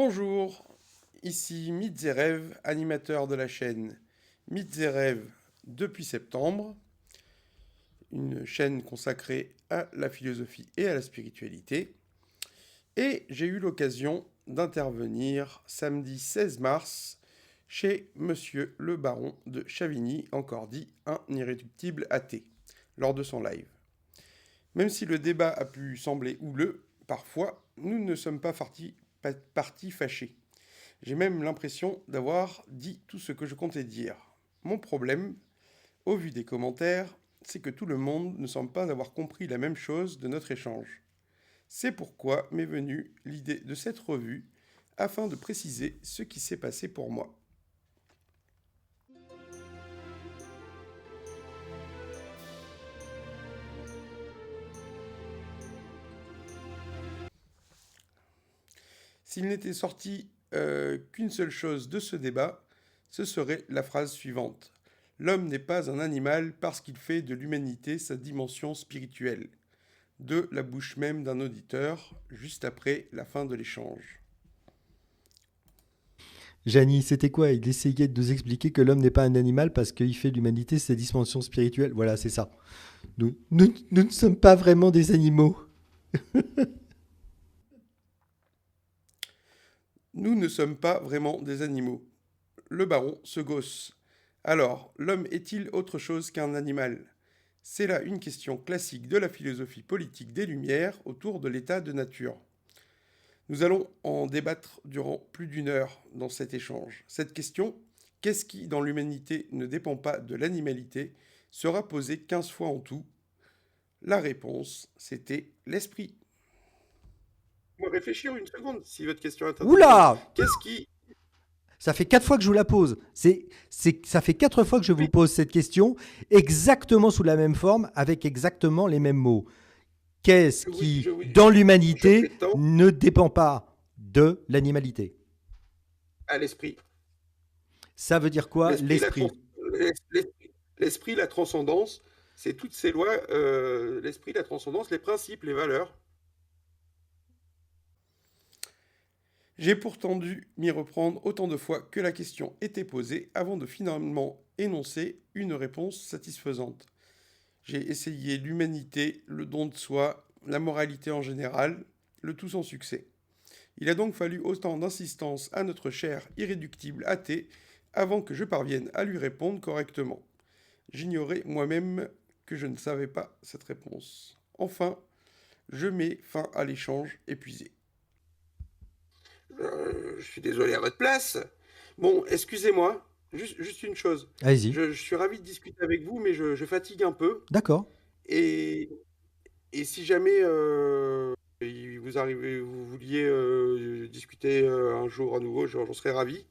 Bonjour, ici Mythes et Rêves, animateur de la chaîne Mythes et Rêves depuis septembre, une chaîne consacrée à la philosophie et à la spiritualité. Et j'ai eu l'occasion d'intervenir samedi 16 mars chez Monsieur le Baron de Chavigny, encore dit un irréductible athée, lors de son live. Même si le débat a pu sembler houleux, parfois, nous ne sommes pas partis fâchés. J'ai même l'impression d'avoir dit tout ce que je comptais dire. Mon problème, au vu des commentaires, c'est que tout le monde ne semble pas avoir compris la même chose de notre échange. C'est pourquoi m'est venue l'idée de cette revue, afin de préciser ce qui s'est passé pour moi. S'il n'était sorti qu'une seule chose de ce débat, ce serait la phrase suivante. L'homme n'est pas un animal parce qu'il fait de l'humanité sa dimension spirituelle. De la bouche même d'un auditeur, juste après la fin de l'échange. Jani, c'était quoi? Il essayait de nous expliquer que l'homme n'est pas un animal parce qu'il fait de l'humanité sa dimension spirituelle. Voilà, c'est ça. Nous ne sommes pas vraiment des animaux. Nous ne sommes pas vraiment des animaux. Le baron se gausse. Alors, l'homme est-il autre chose qu'un animal? C'est là une question classique de la philosophie politique des Lumières autour de l'état de nature. Nous allons en débattre durant plus d'une heure dans cet échange. Cette question, qu'est-ce qui dans l'humanité ne dépend pas de l'animalité, sera posée 15 fois en tout. La réponse, c'était l'esprit. Moi, réfléchir une seconde, si votre question est intelligente. Oula! Qu'est-ce qui... Ça fait 4 fois que je vous la pose. Ça fait 4 fois que je vous Oui, pose cette question, exactement sous la même forme, avec exactement les mêmes mots. Qu'est-ce oui, qui, oui, dans je l'humanité, prétends ne dépend pas de l'animalité? à l'esprit. Ça veut dire quoi, L'esprit, la, l'esprit? trans- l'esprit, la transcendance, c'est toutes ces lois, l'esprit, la transcendance, les principes, les valeurs. J'ai pourtant dû m'y reprendre autant de fois que la question était posée avant de finalement énoncer une réponse satisfaisante. J'ai essayé l'humanité, le don de soi, la moralité en général, le tout sans succès. Il a donc fallu autant d'insistance à notre cher irréductible athée avant que je parvienne à lui répondre correctement. J'ignorais moi-même que je ne savais pas cette réponse. Enfin, je mets fin à l'échange épuisé. Je suis désolé à votre place. Bon, excusez-moi, juste une chose. Allez-y. Je suis ravi de discuter avec vous, mais je fatigue un peu. D'accord. Et, et si jamais vous vouliez discuter un jour à nouveau, j'en serais ravi.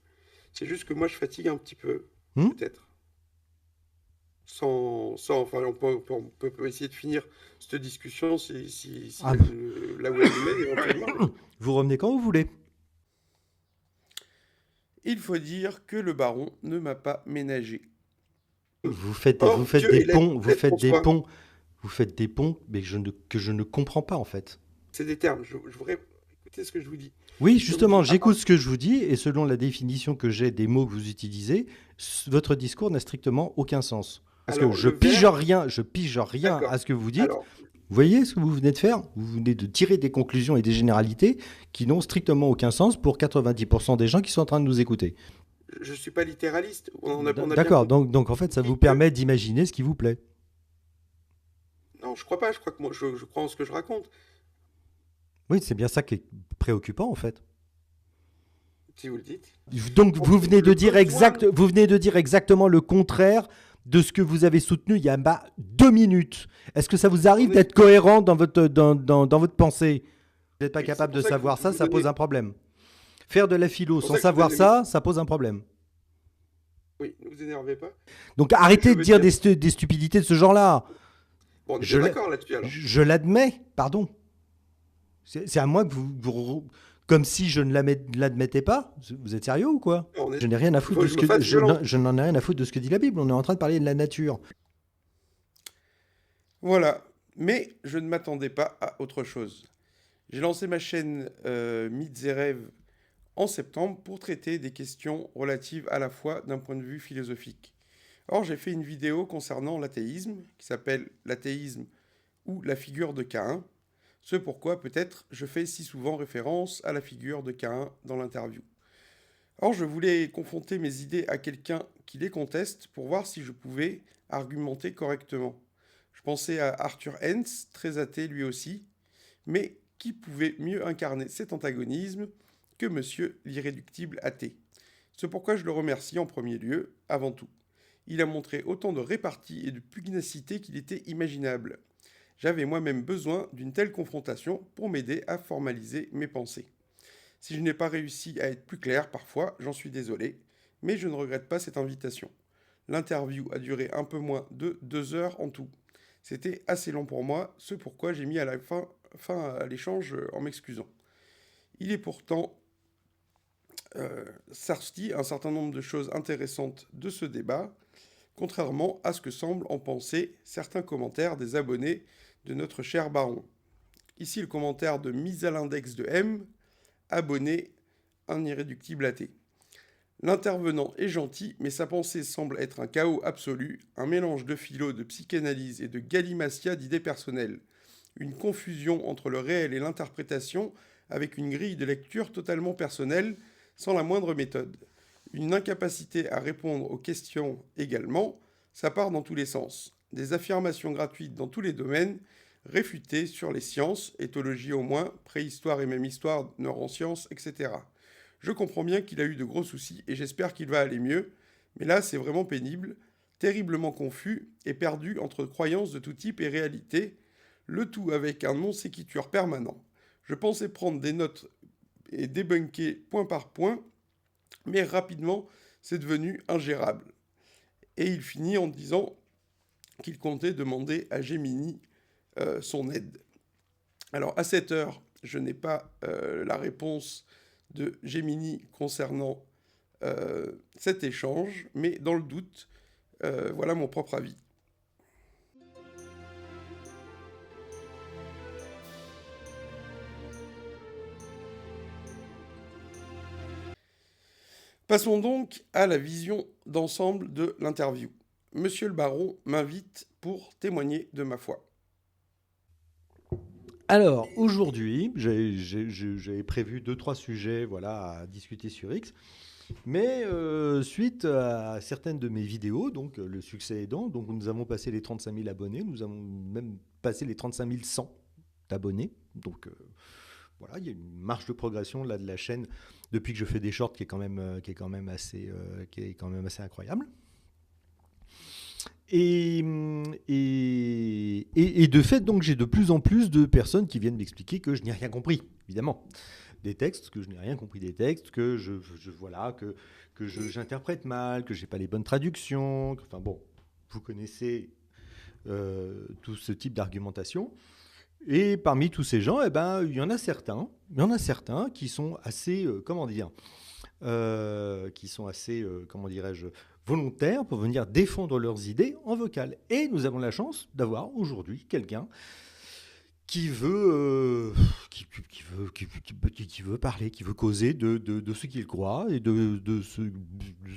C'est juste que moi, je fatigue un petit peu, Hmm. peut-être. Enfin, on peut essayer de finir cette discussion si Ah, bah, là où elle nous mène éventuellement. Mais vous revenez quand vous voulez. il faut dire que le baron ne m'a pas ménagé. Vous Or, faites Dieu des est l'être ponts, l'être en soi. vous faites des ponts, mais que je ne comprends pas en fait. C'est des termes. Je voudrais écouter ce que je vous dis. Oui, Je vous justement, dis, à part... j'écoute ce que je vous dis et selon la définition que j'ai des mots que vous utilisez, votre discours n'a strictement aucun sens. Parce que Alors, le verbe... je pige rien D'accord. à ce que vous dites. Alors, Vous voyez ce que vous venez de faire? Vous venez de tirer des conclusions et des généralités qui n'ont strictement aucun sens pour 90% des gens qui sont en train de nous écouter. je ne suis pas littéraliste. On a bien D'accord, compris donc en fait, ça vous que... permet d'imaginer ce qui vous plaît. Non, je crois pas. Je crois que moi, je crois en ce que je raconte, Oui, c'est bien ça qui est préoccupant en fait. si vous le dites. Donc Bon, le besoin... vous venez de dire exactement le contraire de ce que vous avez soutenu il y a 2 minutes. Est-ce que ça vous arrive On est... d'être cohérent dans votre pensée? Vous n'êtes pas Oui, c'est capable pour de ça que savoir ça, vous ça pose donnez... un problème. Faire de la C'est philo pour sans ça que je vous savoir donne le... ça, ça pose un problème. Oui, ne vous énervez pas. Donc Ce que je arrêtez de veux dire dire... des stupidités de ce genre-là. Bon, on est bien Je l'a- d'accord là-dessus, alors. je l'admets, pardon. C'est à moi que comme si je ne l'admettais pas. Vous êtes sérieux ou quoi? On est... Je n'ai rien à Il foutre faut de que je ce me que fasse violence. je n'en ai rien à foutre de ce que dit la Bible. On est en train de parler de la nature. Voilà. Mais je ne m'attendais pas à autre chose. J'ai lancé ma chaîne Mythes et Rêves en septembre pour traiter des questions relatives à la foi d'un point de vue philosophique. Or, j'ai fait une vidéo concernant l'athéisme, qui s'appelle l'athéisme ou la figure de Caïn, ce pourquoi peut-être je fais si souvent référence à la figure de Caïn dans l'interview. Or, je voulais confronter mes idées à quelqu'un qui les conteste pour voir si je pouvais argumenter correctement. Je pensais à Arthur Hens, très athée lui aussi, mais qui pouvait mieux incarner cet antagonisme que monsieur l'irréductible athée. C'est pourquoi je le remercie en premier lieu, avant tout. Il a montré autant de répartie et de pugnacité qu'il était imaginable. J'avais moi-même besoin d'une telle confrontation pour m'aider à formaliser mes pensées. Si je n'ai pas réussi à être plus clair parfois, j'en suis désolé, mais je ne regrette pas cette invitation. L'interview a duré un peu moins de 2 heures en tout. C'était assez long pour moi, ce pourquoi j'ai mis à la fin à l'échange en m'excusant. Il est pourtant sorti un certain nombre de choses intéressantes de ce débat, contrairement à ce que semblent en penser certains commentaires des abonnés de notre cher baron. Ici le commentaire de mise à l'index de M, abonné, un irréductible athée. L'intervenant est gentil, mais sa pensée semble être un chaos absolu, un mélange de philo, de psychanalyse et de galimatia d'idées personnelles. Une confusion entre le réel et l'interprétation, avec une grille de lecture totalement personnelle, sans la moindre méthode. Une incapacité à répondre aux questions également, ça part dans tous les sens. Des affirmations gratuites dans tous les domaines, réfutées sur les sciences, éthologie au moins, préhistoire et même histoire, neurosciences, etc. Je comprends bien qu'il a eu de gros soucis et j'espère qu'il va aller mieux, mais là c'est vraiment pénible, terriblement confus et perdu entre croyances de tout type et réalité, le tout avec un non-séquiture permanent. Je pensais prendre des notes et débunker point par point, mais rapidement c'est devenu ingérable. Et il finit en disant qu'il comptait demander à Gemini son aide. Alors à cette heure, je n'ai pas la réponse de Gemini concernant cet échange, mais dans le doute, voilà mon propre avis. Passons donc à la vision d'ensemble de l'interview. Monsieur le baron m'invite pour témoigner de ma foi. Alors, aujourd'hui, j'avais prévu 2-3 sujets voilà, à discuter sur X. Mais suite à certaines de mes vidéos, donc le succès aidant, donc nous avons passé les 35 000 abonnés, nous avons même passé les 35 100 abonnés. Donc voilà, il y a une marge de progression là de la chaîne depuis que je fais des shorts qui est quand même assez incroyable. Et de fait, donc j'ai de plus en plus de personnes qui viennent m'expliquer que je n'ai rien compris, évidemment. Des textes, que je n'ai rien compris des textes, que j'interprète mal, que j'ai pas les bonnes traductions. Enfin bon, vous connaissez tout ce type d'argumentation. Et parmi tous ces gens, eh ben, il y en a certains qui sont assez, volontaires pour venir défendre leurs idées en vocal. Et nous avons la chance d'avoir aujourd'hui quelqu'un qui veut parler, qui veut causer de ce qu'il croit et de ce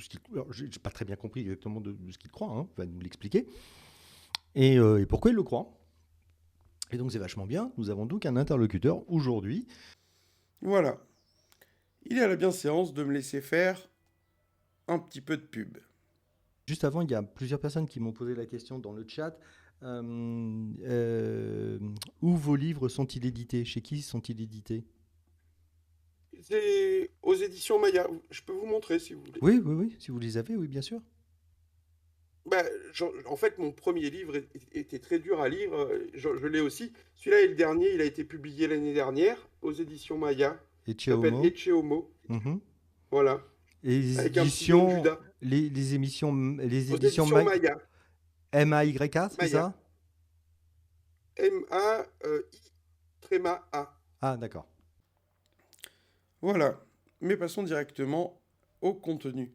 qu'il... Alors, j'ai pas très bien compris exactement de ce qu'il croit, il va nous l'expliquer. Et pourquoi il le croit. Et donc c'est vachement bien, nous avons donc un interlocuteur aujourd'hui. Voilà. Il a la bienséance de me laisser faire un petit peu de pub. Juste avant, il y a plusieurs personnes qui m'ont posé la question dans le chat. Où vos livres sont-ils édités? Chez qui sont-ils édités? C'est aux éditions Maya. Je peux vous montrer si vous voulez. Oui, si vous les avez, oui, bien sûr. Bah, en fait, mon premier livre était très dur à lire. Je l'ai aussi. Celui-là est le dernier. Il a été publié l'année dernière aux éditions Maya. Il s'appelle Ecce Homo. Voilà. Et les avec éditions, un Judas. les éditions Maya. M-A-Y-K, c'est ça? M-A-I-A. Ah, d'accord. Voilà. Mais passons directement au contenu.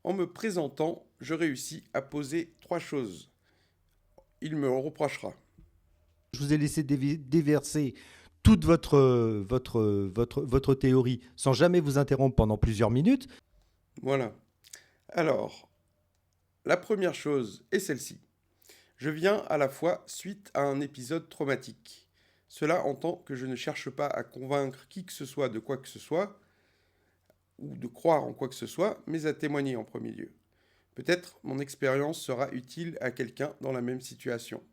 En me présentant, je réussis à poser 3 choses. Il me reprochera. Je vous ai laissé déverser toute votre théorie sans jamais vous interrompre pendant plusieurs minutes. Voilà. Alors, la première chose est celle-ci. Je viens à la fois suite à un épisode traumatique. Cela entend que je ne cherche pas à convaincre qui que ce soit de quoi que ce soit, ou de croire en quoi que ce soit, mais à témoigner en premier lieu. Peut-être mon expérience sera utile à quelqu'un dans la même situation.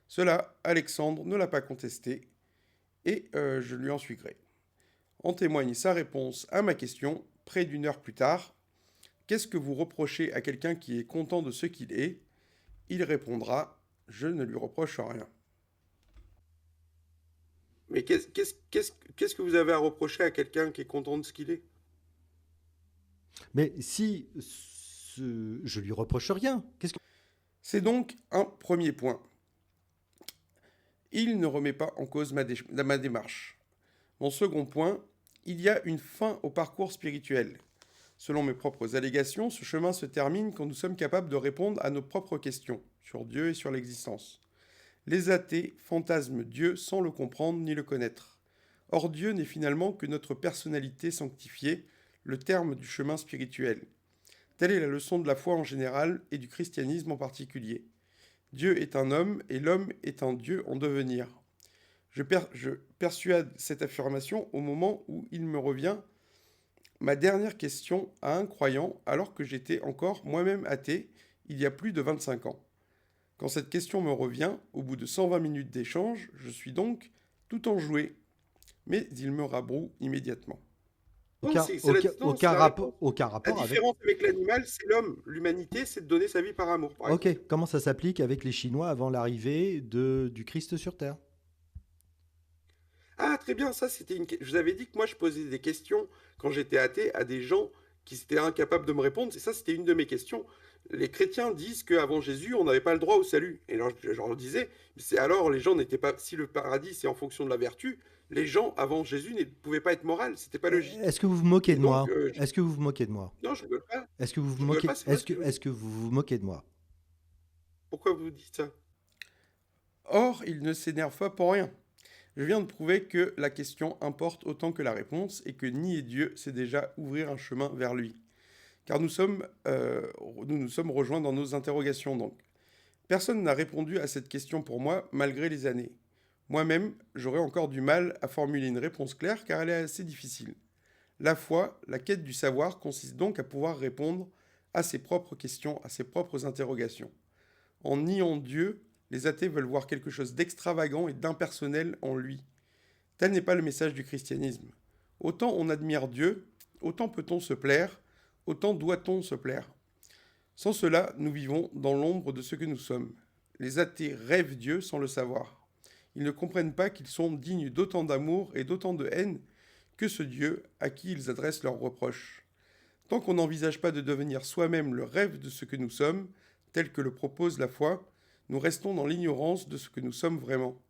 Cela, Alexandre ne l'a pas contesté, et je lui en suis gré. En témoigne sa réponse à ma question, près d'une heure plus tard. Qu'est-ce que vous reprochez à quelqu'un qui est content de ce qu'il est ? Il répondra, je ne lui reproche rien. Mais qu'est-ce que vous avez à reprocher à quelqu'un qui est content de ce qu'il est ? Mais si je lui reproche rien, C'est donc un premier point. Il ne remet pas en cause ma démarche. Mon second point, il y a une fin au parcours spirituel. Selon mes propres allégations, ce chemin se termine quand nous sommes capables de répondre à nos propres questions sur Dieu et sur l'existence. Les athées fantasment Dieu sans le comprendre ni le connaître. Or Dieu n'est finalement que notre personnalité sanctifiée, le terme du chemin spirituel. Telle est la leçon de la foi en général et du christianisme en particulier. Dieu est un homme et l'homme est un Dieu en devenir. Je persuade cette affirmation au moment où il me revient ma dernière question à un croyant alors que j'étais encore moi-même athée il y a plus de 25 ans. Quand cette question me revient, au bout de 120 minutes d'échange, je suis donc tout enjoué. Mais il me rabroue immédiatement. Aucun rapport La différence avec l'animal, c'est l'homme. L'humanité, c'est de donner sa vie par amour. Par exemple. Comment ça s'applique avec les Chinois avant l'arrivée du Christ sur Terre ? Ah, très bien, ça c'était je vous avais dit que moi je posais des questions quand j'étais athée à des gens qui étaient incapables de me répondre, et ça c'était une de mes questions. Les chrétiens disent qu'avant Jésus, on n'avait pas le droit au salut. Et alors je leur disais, c'est alors les gens n'étaient pas, si le paradis c'est en fonction de la vertu, les gens avant Jésus ne pouvaient pas être moraux, c'était pas logique. Est-ce que vous vous moquez de moi ? Est-ce que vous vous moquez de moi ? Non, je ne rigole pas. Est-ce que vous vous moquez Est-ce que vous vous moquez de moi ? Pourquoi vous dites ça ? Or, il ne s'énerve pas pour rien. Je viens de prouver que la question importe autant que la réponse et que nier Dieu, c'est déjà ouvrir un chemin vers lui. Car nous nous sommes rejoints dans nos interrogations donc. Personne n'a répondu à cette question pour moi malgré les années. Moi-même, j'aurais encore du mal à formuler une réponse claire car elle est assez difficile. La foi, la quête du savoir consiste donc à pouvoir répondre à ses propres questions, à ses propres interrogations. En niant Dieu, les athées veulent voir quelque chose d'extravagant et d'impersonnel en lui. Tel n'est pas le message du christianisme. Autant on admire Dieu, autant peut-on se plaire, autant doit-on se plaire. Sans cela, nous vivons dans l'ombre de ce que nous sommes. Les athées rêvent Dieu sans le savoir. Ils ne comprennent pas qu'ils sont dignes d'autant d'amour et d'autant de haine que ce Dieu à qui ils adressent leurs reproches. Tant qu'on n'envisage pas de devenir soi-même le rêve de ce que nous sommes, tel que le propose la foi, nous restons dans l'ignorance de ce que nous sommes vraiment.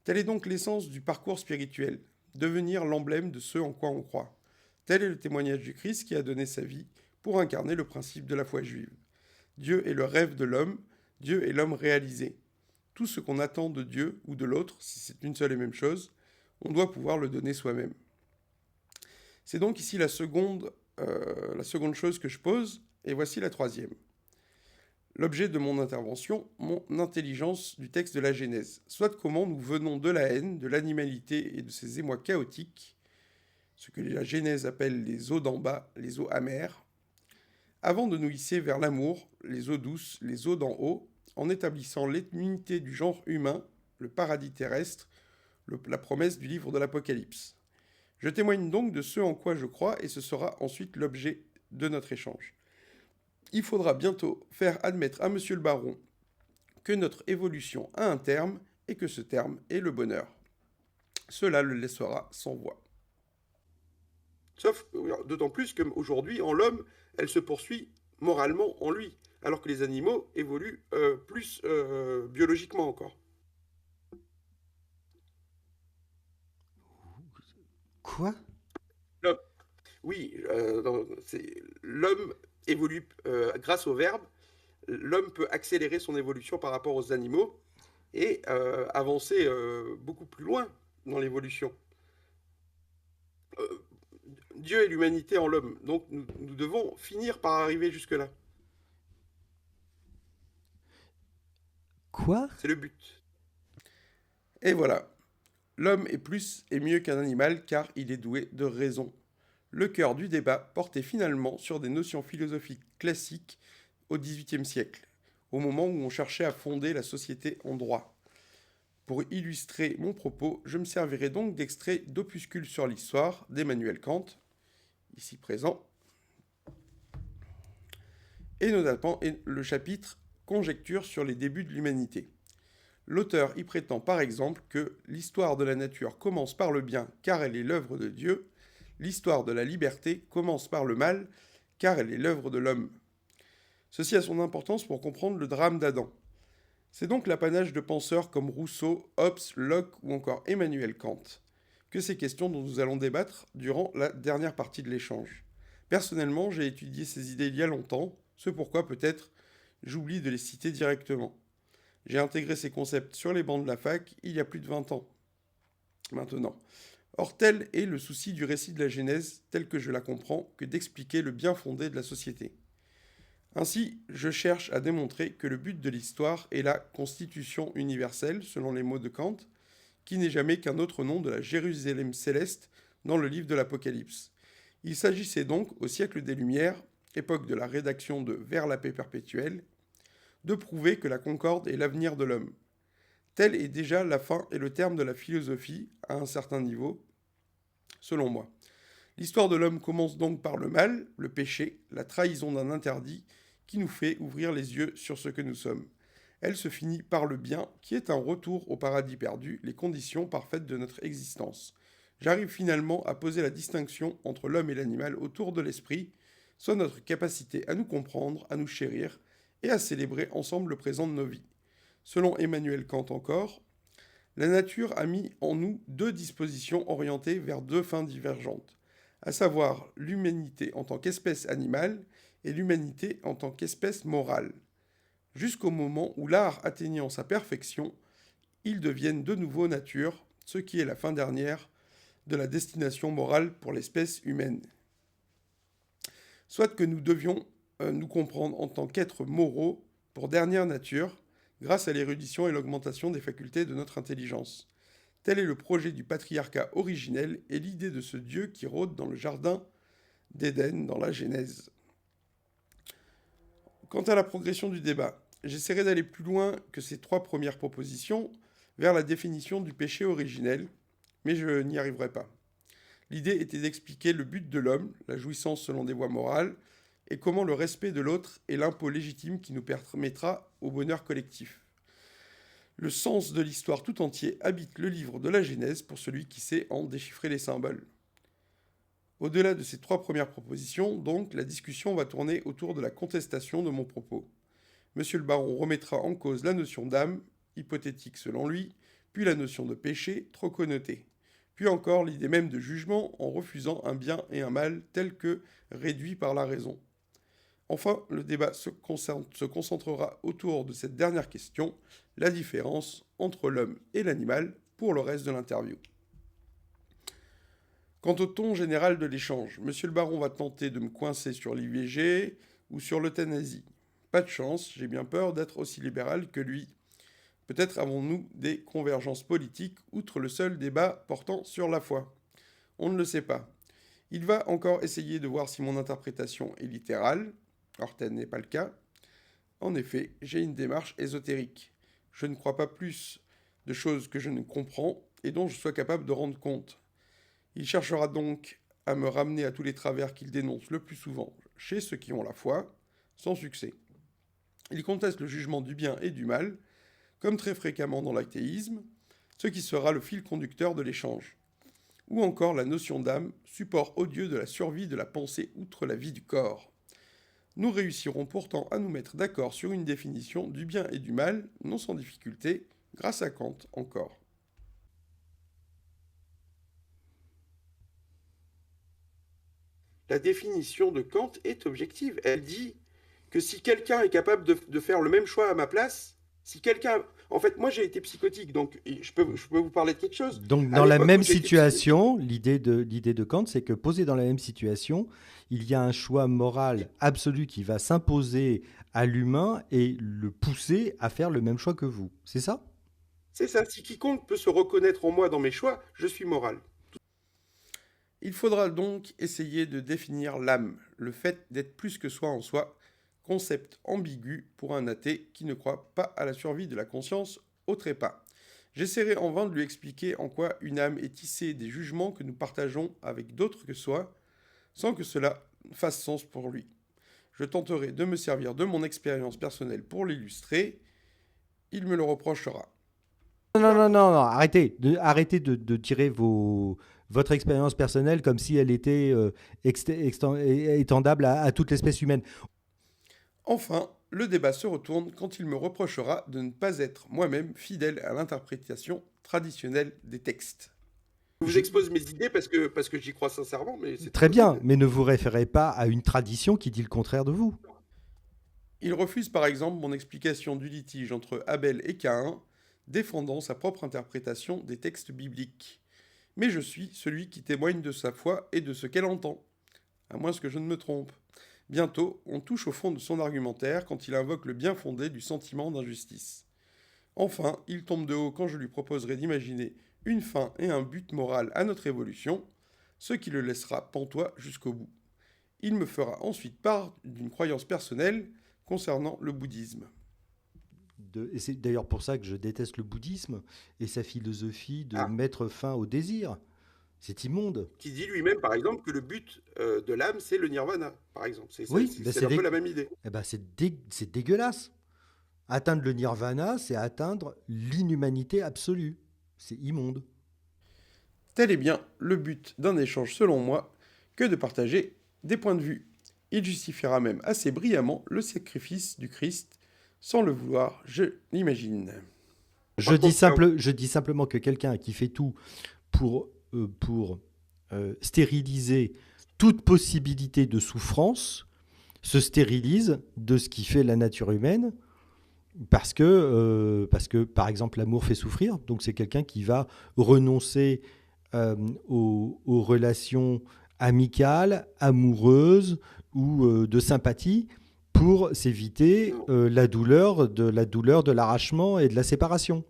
Telle est donc l'essence du parcours spirituel, devenir l'emblème de ce en quoi on croit. Tel est le témoignage du Christ qui a donné sa vie pour incarner le principe de la foi juive. Dieu est le rêve de l'homme, Dieu est l'homme réalisé. Tout ce qu'on attend de Dieu ou de l'autre, si c'est une seule et même chose, on doit pouvoir le donner soi-même. C'est donc ici la seconde chose que je pose, et voici la troisième. L'objet de mon intervention, mon intelligence du texte de la Genèse, soit comment nous venons de la haine, de l'animalité et de ces émois chaotiques, ce que la Genèse appelle les eaux d'en bas, les eaux amères, avant de nous hisser vers l'amour, les eaux douces, les eaux d'en haut, en établissant l'unité du genre humain, le paradis terrestre, la promesse du livre de l'Apocalypse. Je témoigne donc de ce en quoi je crois et ce sera ensuite l'objet de notre échange. Il faudra bientôt faire admettre à Monsieur le Baron que notre évolution a un terme et que ce terme est le bonheur. Cela le laissera sans voix. Sauf, d'autant plus qu'aujourd'hui, en l'homme, elle se poursuit moralement en lui, alors que les animaux évoluent plus biologiquement encore. Quoi ? Oui, l'homme évolue grâce au verbe. L'homme peut accélérer son évolution par rapport aux animaux et avancer beaucoup plus loin. dans l'évolution. Euh, Dieu et l'humanité en l'homme. Donc nous devons finir par arriver jusque-là. Quoi? C'est le but. Et voilà. L'homme est plus et mieux qu'un animal car il est doué de raison. Le cœur du débat portait finalement sur des notions philosophiques classiques au XVIIIe siècle, au moment où on cherchait à fonder la société en droit. Pour illustrer mon propos, je me servirai donc d'extraits d'opuscules sur l'histoire d'Emmanuel Kant, ici présent, et notamment le chapitre Conjectures sur les débuts de l'humanité. L'auteur y prétend par exemple que l'histoire de la nature commence par le bien car elle est l'œuvre de Dieu, l'histoire de la liberté commence par le mal car elle est l'œuvre de l'homme. Ceci a son importance pour comprendre le drame d'Adam. C'est donc l'apanage de penseurs comme Rousseau, Hobbes, Locke ou encore Emmanuel Kant que ces questions dont nous allons débattre durant la dernière partie de l'échange. Personnellement, j'ai étudié ces idées il y a longtemps, ce pourquoi peut-être j'oublie de les citer directement. J'ai intégré ces concepts sur les bancs de la fac il y a plus de 20 ans maintenant. Or, tel est le souci du récit de la Genèse, tel que je la comprends, que d'expliquer le bien fondé de la société. Ainsi, je cherche à démontrer que le but de l'histoire est la constitution universelle, selon les mots de Kant, qui n'est jamais qu'un autre nom de la Jérusalem céleste dans le livre de l'Apocalypse. Il s'agissait donc, au siècle des Lumières, époque de la rédaction de Vers la paix perpétuelle, de prouver que la concorde est l'avenir de l'homme. Telle est déjà la fin et le terme de la philosophie, à un certain niveau, selon moi. L'histoire de l'homme commence donc par le mal, le péché, la trahison d'un interdit qui nous fait ouvrir les yeux sur ce que nous sommes. Elle se finit par le bien, qui est un retour au paradis perdu, les conditions parfaites de notre existence. J'arrive finalement à poser la distinction entre l'homme et l'animal autour de l'esprit, soit notre capacité à nous comprendre, à nous chérir, et à célébrer ensemble le présent de nos vies. Selon Emmanuel Kant encore, la nature a mis en nous deux dispositions orientées vers deux fins divergentes, à savoir l'humanité en tant qu'espèce animale et l'humanité en tant qu'espèce morale. Jusqu'au moment où l'art atteignant sa perfection, ils deviennent de nouveau nature, ce qui est la fin dernière de la destination morale pour l'espèce humaine. Soit que nous devions nous comprendre en tant qu'êtres moraux pour dernière nature, grâce à l'érudition et l'augmentation des facultés de notre intelligence. Tel est le projet du patriarcat originel et l'idée de ce Dieu qui rôde dans le jardin d'Éden dans la Genèse. Quant à la progression du débat, j'essaierai d'aller plus loin que ces trois premières propositions vers la définition du péché originel, mais je n'y arriverai pas. L'idée était d'expliquer le but de l'homme, la jouissance selon des voies morales, et comment le respect de l'autre est l'impôt légitime qui nous permettra au bonheur collectif. Le sens de l'histoire tout entier habite le livre de la Genèse pour celui qui sait en déchiffrer les symboles. Au-delà de ces trois premières propositions, donc, la discussion va tourner autour de la contestation de mon propos. Monsieur le baron remettra en cause la notion d'âme, hypothétique selon lui, puis la notion de péché, trop connotée, puis encore l'idée même de jugement en refusant un bien et un mal tels que réduits par la raison. Enfin, le débat se concentrera autour de cette dernière question, la différence entre l'homme et l'animal, pour le reste de l'interview. Quant au ton général de l'échange, monsieur le baron va tenter de me coincer sur l'IVG ou sur l'euthanasie. Pas de chance, j'ai bien peur d'être aussi libéral que lui. Peut-être avons-nous des convergences politiques outre le seul débat portant sur la foi. On ne le sait pas. Il va encore essayer de voir si mon interprétation est littérale. Or, tel n'est pas le cas. En effet, j'ai une démarche ésotérique. Je ne crois pas plus de choses que je ne comprends et dont je sois capable de rendre compte. Il cherchera donc à me ramener à tous les travers qu'il dénonce le plus souvent chez ceux qui ont la foi, sans succès. Il conteste le jugement du bien et du mal, comme très fréquemment dans l'athéisme, ce qui sera le fil conducteur de l'échange. Ou encore la notion d'âme, support odieux de la survie de la pensée outre la vie du corps. Nous réussirons pourtant à nous mettre d'accord sur une définition du bien et du mal, non sans difficulté, grâce à Kant encore. La définition de Kant est objective. Elle dit que si quelqu'un est capable de faire le même choix à ma place, si quelqu'un En fait, moi, j'ai été psychotique, donc je peux vous parler de quelque chose. Donc, À dans la l'époque où même j'ai été psychotique, situation, l'idée de Kant, c'est que posé dans la même situation, il y a un choix moral absolu qui va s'imposer à l'humain et le pousser à faire le même choix que vous. C'est ça? c'est ça. Si quiconque peut se reconnaître en moi dans mes choix, je suis moral. Il faudra donc essayer de définir l'âme, le fait d'être plus que soi en soi, concept ambigu pour un athée qui ne croit pas à la survie de la conscience au trépas. J'essaierai en vain de lui expliquer en quoi une âme est tissée des jugements que nous partageons avec d'autres que soi, sans que cela fasse sens pour lui. Je tenterai de me servir de mon expérience personnelle pour l'illustrer. Il me le reprochera. Non, non, non, non, non, arrêtez de tirer votre expérience personnelle comme si elle était étendable à toute l'espèce humaine. Enfin, le débat se retourne quand il me reprochera de ne pas être moi-même fidèle à l'interprétation traditionnelle des textes. Je vous Je- expose mes idées parce que j'y crois sincèrement, mais c'est tout Très bien, possible. mais ne vous référez pas à une tradition qui dit le contraire de vous. Il refuse par exemple mon explication du litige entre Abel et Caïn, défendant sa propre interprétation des textes bibliques. Mais je suis celui qui témoigne de sa foi et de ce qu'elle entend, à moins que je ne me trompe. Bientôt, on touche au fond de son argumentaire quand il invoque le bien fondé du sentiment d'injustice. Enfin, il tombe de haut quand je lui proposerai d'imaginer une fin et un but moral à notre évolution, ce qui le laissera pantois jusqu'au bout. Il me fera ensuite part d'une croyance personnelle concernant le bouddhisme. Et c'est d'ailleurs pour ça que je déteste le bouddhisme et sa philosophie de Ah, mettre fin au désir. C'est immonde. qui dit lui-même, par exemple, que le but de l'âme, c'est le nirvana, par exemple. Oui, ben C'est un peu la même idée. c'est dégueulasse. Atteindre le nirvana, c'est atteindre l'inhumanité absolue. C'est immonde. Tel est bien le but d'un échange, selon moi, que de partager des points de vue. Il justifiera même assez brillamment le sacrifice du Christ, sans le vouloir, je l'imagine. Je dis simplement que quelqu'un qui fait tout pour stériliser toute possibilité de souffrance se stérilise de ce qui fait la nature humaine parce que par exemple, l'amour fait souffrir. Donc, c'est quelqu'un qui va renoncer aux relations amicales, amoureuses ou de sympathie pour s'éviter la douleur de l'arrachement et de la séparation.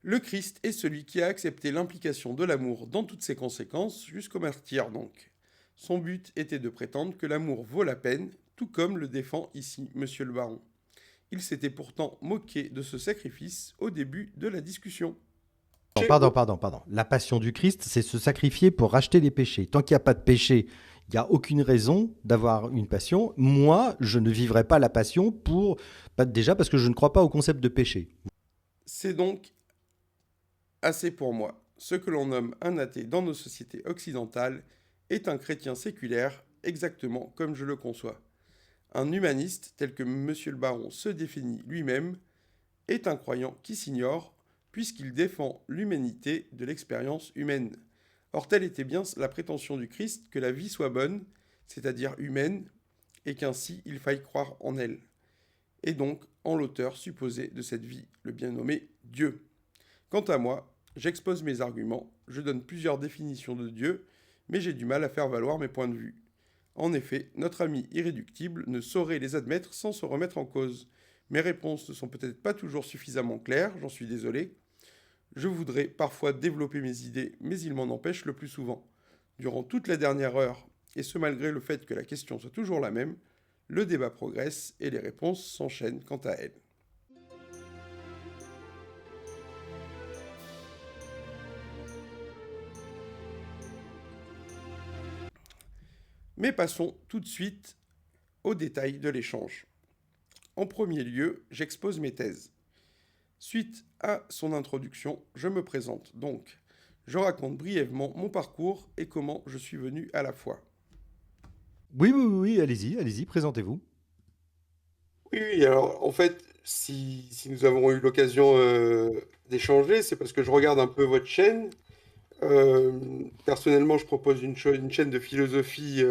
Le Christ est celui qui a accepté l'implication de l'amour dans toutes ses conséquences, jusqu'au martyre donc. Son but était de prétendre que l'amour vaut la peine, tout comme le défend ici Monsieur le Baron. Il s'était pourtant moqué de ce sacrifice au début de la discussion. Pardon. La passion du Christ, c'est se sacrifier pour racheter les péchés. Tant qu'il n'y a pas de péché, il n'y a aucune raison d'avoir une passion. Moi, je ne vivrai pas la passion déjà parce que je ne crois pas au concept de péché. C'est donc assez pour moi. Ce que l'on nomme un athée dans nos sociétés occidentales est un chrétien séculaire, exactement comme je le conçois. Un humaniste, tel que Monsieur le Baron se définit lui-même, est un croyant qui s'ignore, puisqu'il défend l'humanité de l'expérience humaine. Or, telle était bien la prétention du Christ que la vie soit bonne, c'est-à-dire humaine, et qu'ainsi il faille croire en elle, et donc en l'auteur supposé de cette vie, le bien nommé Dieu. Quant à moi, j'expose mes arguments, je donne plusieurs définitions de Dieu, mais j'ai du mal à faire valoir mes points de vue. En effet, notre ami irréductible ne saurait les admettre sans se remettre en cause. Mes réponses ne sont peut-être pas toujours suffisamment claires, j'en suis désolé. Je voudrais parfois développer mes idées, mais il m'en empêche le plus souvent. Durant toute la dernière heure, et ce malgré le fait que la question soit toujours la même, le débat progresse et les réponses s'enchaînent quant à elles. Mais passons tout de suite aux détails de l'échange. En premier lieu, j'expose mes thèses. Suite à son introduction, je me présente donc. Je raconte brièvement mon parcours et comment je suis venu à la foi. Oui, allez-y, présentez-vous. Oui, alors en fait, si nous avons eu l'occasion d'échanger, c'est parce que je regarde un peu votre chaîne. Personnellement, je propose une chaîne de philosophie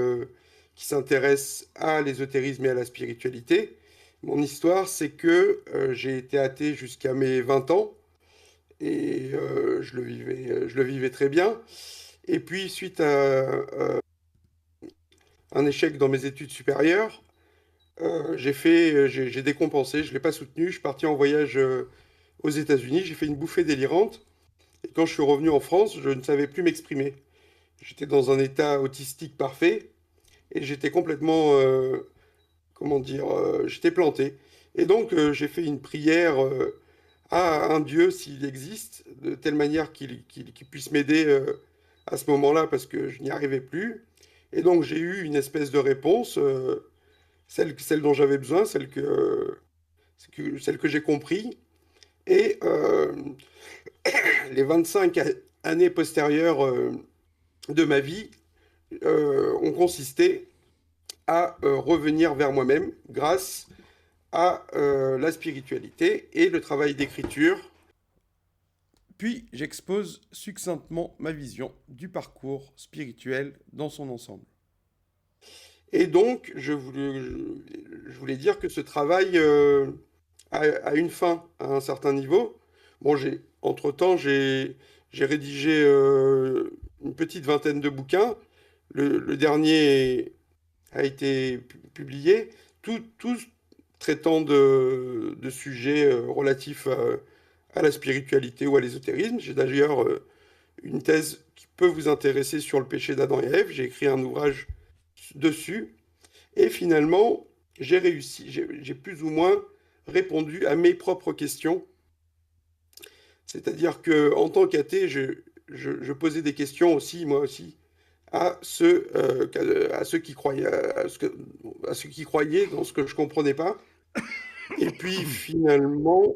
qui s'intéresse à l'ésotérisme et à la spiritualité. Mon histoire, c'est que j'ai été athée jusqu'à mes 20 ans et je le vivais très bien. Et puis, suite à un échec dans mes études supérieures, j'ai décompensé, je ne l'ai pas soutenu. Je suis parti en voyage aux États-Unis, j'ai fait une bouffée délirante. Et quand je suis revenu en France, je ne savais plus m'exprimer. J'étais dans un état autistique parfait et j'étais complètement, comment dire, j'étais planté. Et donc, j'ai fait une prière à un Dieu, s'il existe, de telle manière qu'il puisse m'aider à ce moment-là, parce que je n'y arrivais plus. Et donc, j'ai eu une espèce de réponse, celle dont j'avais besoin, celle que j'ai compris. Et les 25 années postérieures de ma vie ont consisté à revenir vers moi-même grâce à la spiritualité et le travail d'écriture. Puis j'expose succinctement ma vision du parcours spirituel dans son ensemble. Et donc, je voulais dire que ce travail a une fin à un certain niveau. Bon, entre-temps, j'ai rédigé une petite vingtaine de bouquins. Le dernier a été publié, tous traitant de sujets relatifs à la spiritualité ou à l'ésotérisme. J'ai d'ailleurs une thèse qui peut vous intéresser sur le péché d'Adam et Ève. J'ai écrit un ouvrage dessus. Et finalement, j'ai plus ou moins répondu à mes propres questions. C'est-à-dire que en tant qu'athée, je posais des questions aussi, moi aussi, à ceux qui croyaient, à ceux qui croyaient dans ce que je comprenais pas. Et puis finalement,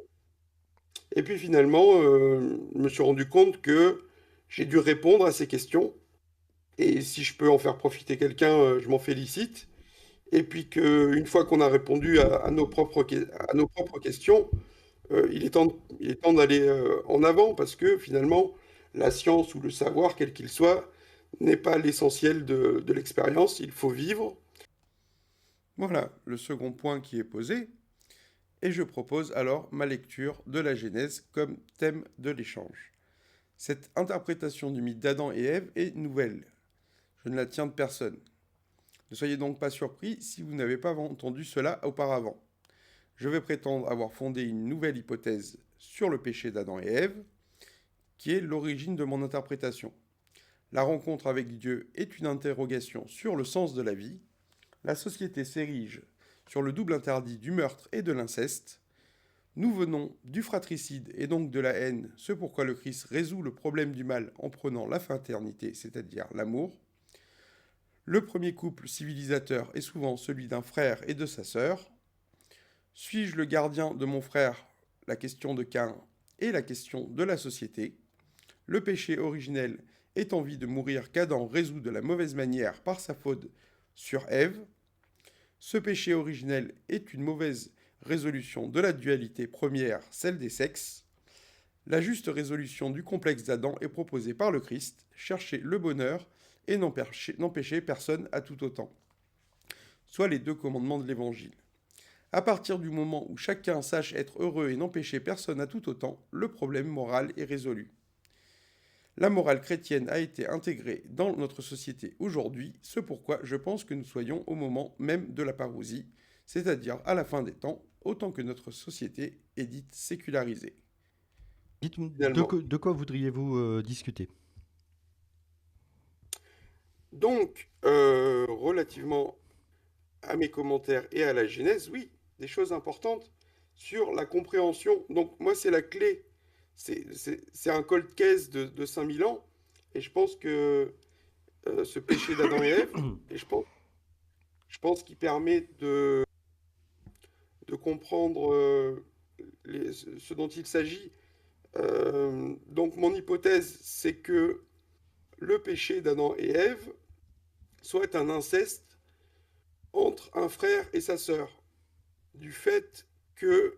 je me suis rendu compte que j'ai dû répondre à ces questions. Et si je peux en faire profiter quelqu'un, je m'en félicite. Et puis qu'une fois qu'on a répondu à nos propres questions, il est temps d'aller en avant parce que finalement, la science ou le savoir, quel qu'il soit, n'est pas l'essentiel de l'expérience. Il faut vivre. Voilà le second point qui est posé. Et je propose alors ma lecture de la Genèse comme thème de l'échange. Cette interprétation du mythe d'Adam et Ève est nouvelle. Je ne la tiens de personne. Ne soyez donc pas surpris si vous n'avez pas entendu cela auparavant. Je vais prétendre avoir fondé une nouvelle hypothèse sur le péché d'Adam et Ève, qui est l'origine de mon interprétation. La rencontre avec Dieu est une interrogation sur le sens de la vie. La société s'érige sur le double interdit du meurtre et de l'inceste. Nous venons du fratricide et donc de la haine, ce pourquoi le Christ résout le problème du mal en prenant la fraternité, c'est-à-dire l'amour. Le premier couple civilisateur est souvent celui d'un frère et de sa sœur. Suis-je le gardien de mon frère? La question de Caïn et la question de la société. Le péché originel est envie de mourir qu'Adam résout de la mauvaise manière par sa faute sur Ève. Ce péché originel est une mauvaise résolution de la dualité première, celle des sexes. La juste résolution du complexe d'Adam est proposée par le Christ, chercher le bonheur et n'empêcher personne à tout autant. Soit les deux commandements de l'Évangile. À partir du moment où chacun sache être heureux et n'empêcher personne à tout autant, le problème moral est résolu. La morale chrétienne a été intégrée dans notre société aujourd'hui, ce pourquoi je pense que nous soyons au moment même de la parousie, c'est-à-dire à la fin des temps, autant que notre société est dite sécularisée. Dites-moi, Finalement. de quoi voudriez-vous discuter? Donc, relativement à mes commentaires et à la Genèse, oui, des choses importantes sur la compréhension. Donc, moi, c'est la clé. C'est un cold case de 5000 ans. Et je pense que ce péché d'Adam et Ève, et je pense qu'il permet de comprendre ce dont il s'agit. Donc, mon hypothèse, c'est que le péché d'Adam et Ève soit un inceste entre un frère et sa sœur, du fait que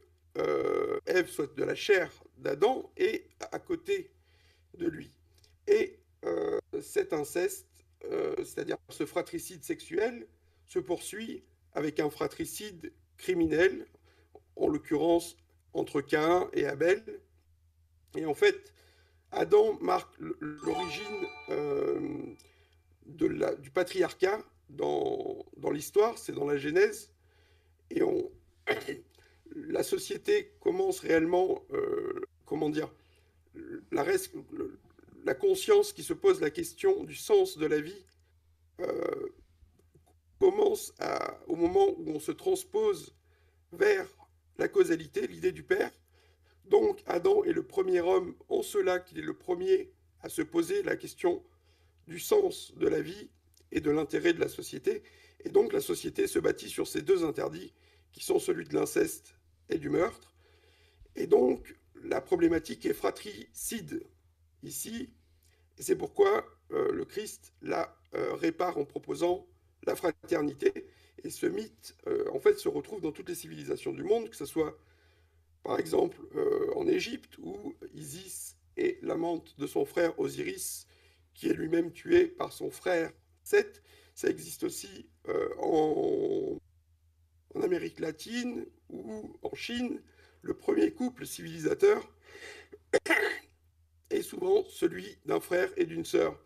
Ève soit de la chair d'Adam et à côté de lui. Et cet inceste, c'est-à-dire ce fratricide sexuel, se poursuit avec un fratricide criminelle, en l'occurrence entre Caïn et Abel. Et en fait, Adam marque l'origine du patriarcat dans l'histoire, c'est dans la Genèse. Et la société commence réellement, comment dire, la, la conscience qui se pose la question du sens de la vie euh, commence au moment où on se transpose vers la causalité, l'idée du Père. Donc Adam est le premier homme en cela qu'il est le premier à se poser la question du sens de la vie et de l'intérêt de la société. Et donc la société se bâtit sur ces deux interdits qui sont celui de l'inceste et du meurtre. Et donc la problématique est fratricide ici. Et c'est pourquoi le Christ la répare en proposant la fraternité. Et ce mythe, en fait, se retrouve dans toutes les civilisations du monde, que ce soit par exemple en Égypte, où Isis est l'amante de son frère Osiris, qui est lui-même tué par son frère Seth. Ça existe aussi en Amérique latine ou en Chine. Le premier couple civilisateur est souvent celui d'un frère et d'une sœur.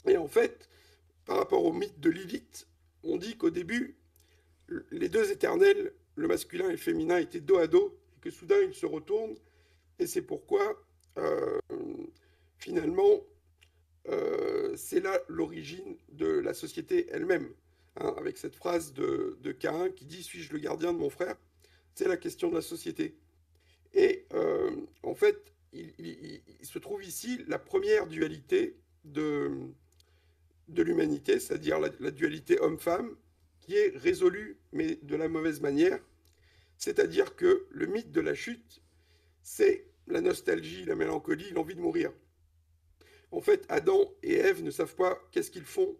Et en fait, par rapport au mythe de Lilith, on dit qu'au début, les deux éternels, le masculin et le féminin, étaient dos à dos, et que soudain ils se retournent, et c'est pourquoi, finalement, c'est là l'origine de la société elle-même, hein, avec cette phrase de Caïn qui dit « Suis-je le gardien de mon frère ?» C'est la question de la société. Et en fait, il se trouve ici la première dualité de l'humanité, c'est-à-dire la dualité homme-femme, qui est résolue, mais de la mauvaise manière. C'est-à-dire que le mythe de la chute, c'est la nostalgie, la mélancolie, l'envie de mourir. En fait, Adam et Ève ne savent pas qu'est-ce qu'ils font,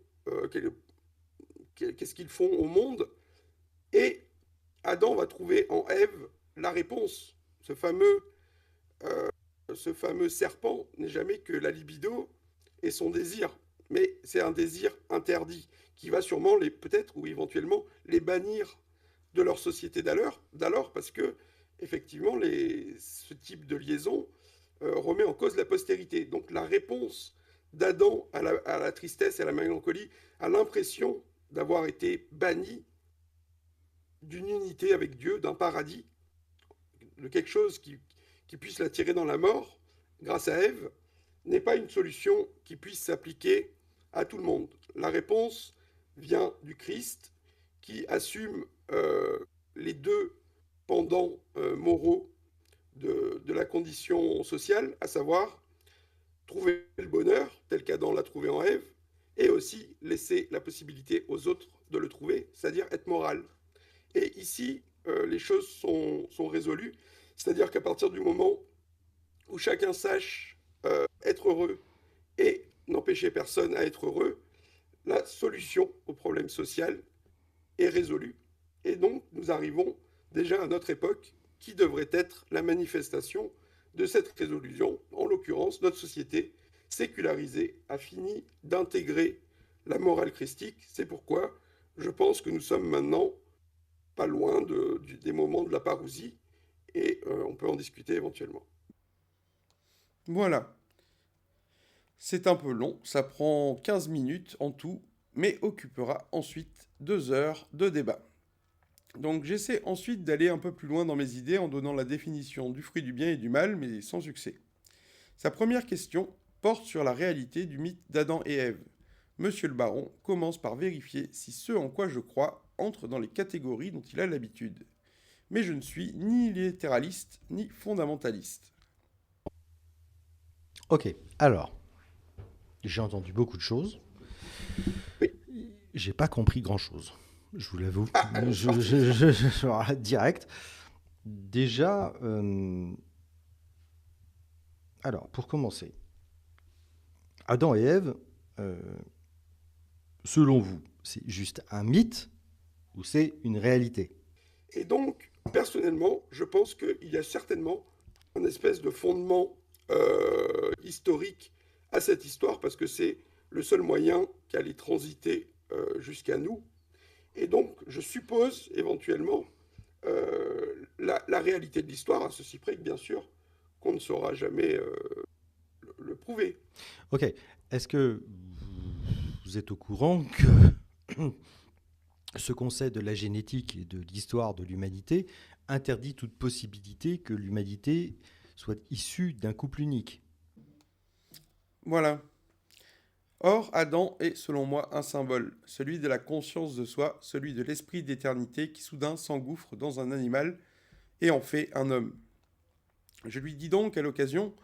qu'est-ce qu'ils font au monde, et Adam va trouver en Ève la réponse. Ce fameux serpent n'est jamais que la libido et son désir, mais c'est un désir interdit qui va sûrement peut-être ou éventuellement les bannir de leur société d'alors parce que effectivement ce type de liaison remet en cause la postérité. Donc la réponse d'Adam à la tristesse et à la mélancolie, à l'impression d'avoir été banni d'une unité avec Dieu, d'un paradis, de quelque chose qui puisse l'attirer dans la mort, grâce à Ève, n'est pas une solution qui puisse s'appliquer à tout le monde. La réponse vient du Christ, qui assume les deux pendants moraux de la condition sociale, à savoir trouver le bonheur, tel qu'Adam l'a trouvé en Ève, et aussi laisser la possibilité aux autres de le trouver, c'est-à-dire être moral. Et ici, les choses sont résolues, c'est-à-dire qu'à partir du moment où chacun sache être heureux et n'empêcher personne à être heureux, la solution au problème social est résolue. Et donc, nous arrivons déjà à notre époque qui devrait être la manifestation de cette résolution. En l'occurrence, notre société sécularisée a fini d'intégrer la morale christique. C'est pourquoi je pense que nous sommes maintenant pas loin des moments de la parousie et on peut en discuter éventuellement. Voilà. C'est un peu long, ça prend 15 minutes en tout, mais occupera ensuite 2 heures de débat. Donc j'essaie ensuite d'aller un peu plus loin dans mes idées en donnant la définition du fruit du bien et du mal, mais sans succès. Sa première question porte sur la réalité du mythe d'Adam et Ève. Monsieur le baron commence par vérifier si ce en quoi je crois entre dans les catégories dont il a l'habitude. Mais je ne suis ni littéraliste ni fondamentaliste. Ok, alors, j'ai entendu beaucoup de choses. Oui. J'ai pas compris grand-chose, je vous l'avoue. Direct. Déjà, alors, pour commencer, Adam et Ève, selon vous, c'est juste un mythe ou c'est une réalité? Et donc, personnellement, je pense qu'il y a certainement un espèce de fondement historique à cette histoire, parce que c'est le seul moyen qu'elle ait transité jusqu'à nous. Et donc, je suppose éventuellement la réalité de l'histoire, à ceci près que, bien sûr, qu'on ne saura jamais le prouver. Ok. Est-ce que vous êtes au courant que ce concept de la génétique et de l'histoire de l'humanité interdit toute possibilité que l'humanité soit issue d'un couple unique? Voilà. Or, Adam est, selon moi, un symbole, celui de la conscience de soi, celui de l'esprit d'éternité qui soudain s'engouffre dans un animal et en fait un homme. Je lui dis donc à l'occasion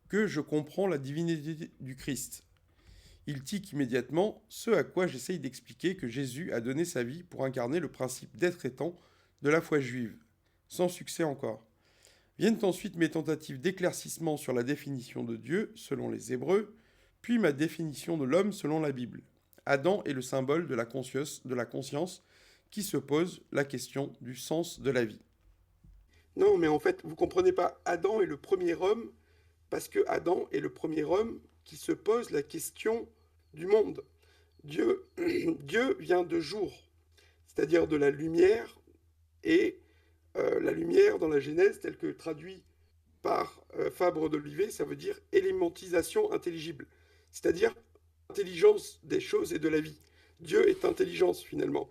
que je comprends la divinité du Christ. Il tique immédiatement, ce à quoi j'essaye d'expliquer que Jésus a donné sa vie pour incarner le principe d'être étant de la foi juive. Sans succès encore. Viennent ensuite mes tentatives d'éclaircissement sur la définition de Dieu, selon les Hébreux, puis ma définition de l'homme selon la Bible. Adam est le symbole de la conscience qui se pose la question du sens de la vie. Non, mais en fait, vous comprenez pas, Adam est le premier homme, parce que Adam est le premier homme qui se pose la question du monde. Dieu vient de jour, c'est-à-dire de la lumière, et la lumière dans la Genèse, telle que traduit par Fabre d'Olivet, ça veut dire élémentisation intelligible, c'est-à-dire intelligence des choses et de la vie. Dieu est intelligence finalement.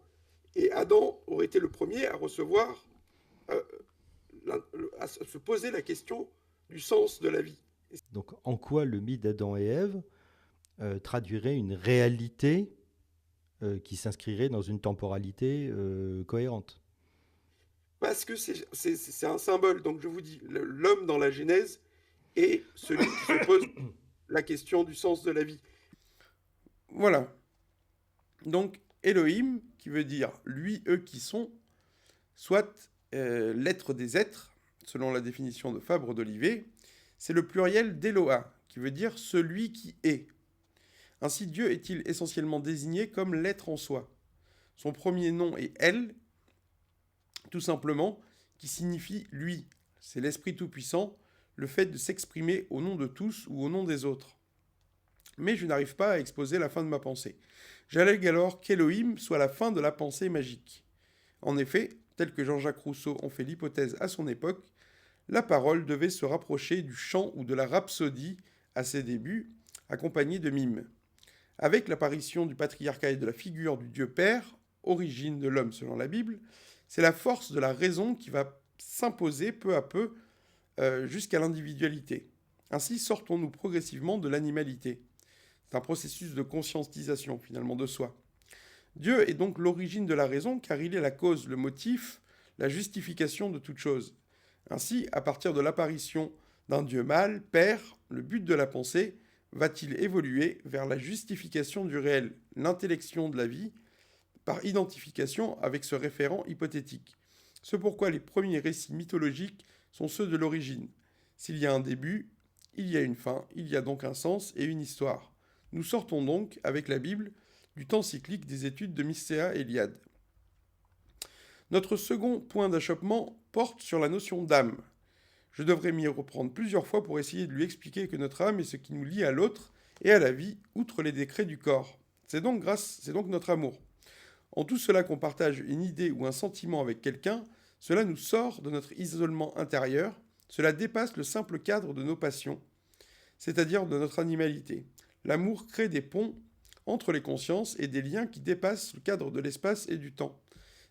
Et Adam aurait été le premier à recevoir, à se poser la question du sens de la vie. Donc, en quoi le mythe d'Adam et Ève traduirait une réalité qui s'inscrirait dans une temporalité cohérente? Parce que c'est un symbole. Donc je vous dis, l'homme dans la Genèse est celui qui se pose la question du sens de la vie. Voilà. Donc Elohim, qui veut dire lui, eux qui sont, soit l'être des êtres, selon la définition de Fabre d'Olivet, c'est le pluriel d'Eloha, qui veut dire celui qui est. Ainsi Dieu est-il essentiellement désigné comme l'être en soi. Son premier nom est El, tout simplement, qui signifie lui. C'est l'Esprit Tout-Puissant, le fait de s'exprimer au nom de tous ou au nom des autres. Mais je n'arrive pas à exposer la fin de ma pensée. J'allègue alors qu'Elohim soit la fin de la pensée magique. En effet, tel que Jean-Jacques Rousseau en fait l'hypothèse à son époque, la parole devait se rapprocher du chant ou de la rhapsodie à ses débuts, accompagnée de mimes. Avec l'apparition du patriarcat et de la figure du Dieu Père, origine de l'homme selon la Bible, c'est la force de la raison qui va s'imposer peu à peu jusqu'à l'individualité. Ainsi sortons-nous progressivement de l'animalité. C'est un processus de conscientisation finalement de soi. Dieu est donc l'origine de la raison car il est la cause, le motif, la justification de toute chose. Ainsi, à partir de l'apparition d'un Dieu mâle, Père, le but de la pensée va-t-il évoluer vers la justification du réel, l'intellection de la vie, par identification avec ce référent hypothétique. C'est pourquoi les premiers récits mythologiques sont ceux de l'origine. S'il y a un début, il y a une fin, il y a donc un sens et une histoire. Nous sortons donc, avec la Bible, du temps cyclique des études de Mystéa et Iliade. Notre second point d'achoppement porte sur la notion d'âme. Je devrais m'y reprendre plusieurs fois pour essayer de lui expliquer que notre âme est ce qui nous lie à l'autre et à la vie, outre les décrets du corps. C'est donc notre amour. En tout cela qu'on partage une idée ou un sentiment avec quelqu'un, cela nous sort de notre isolement intérieur, cela dépasse le simple cadre de nos passions, c'est-à-dire de notre animalité. L'amour crée des ponts entre les consciences et des liens qui dépassent le cadre de l'espace et du temps.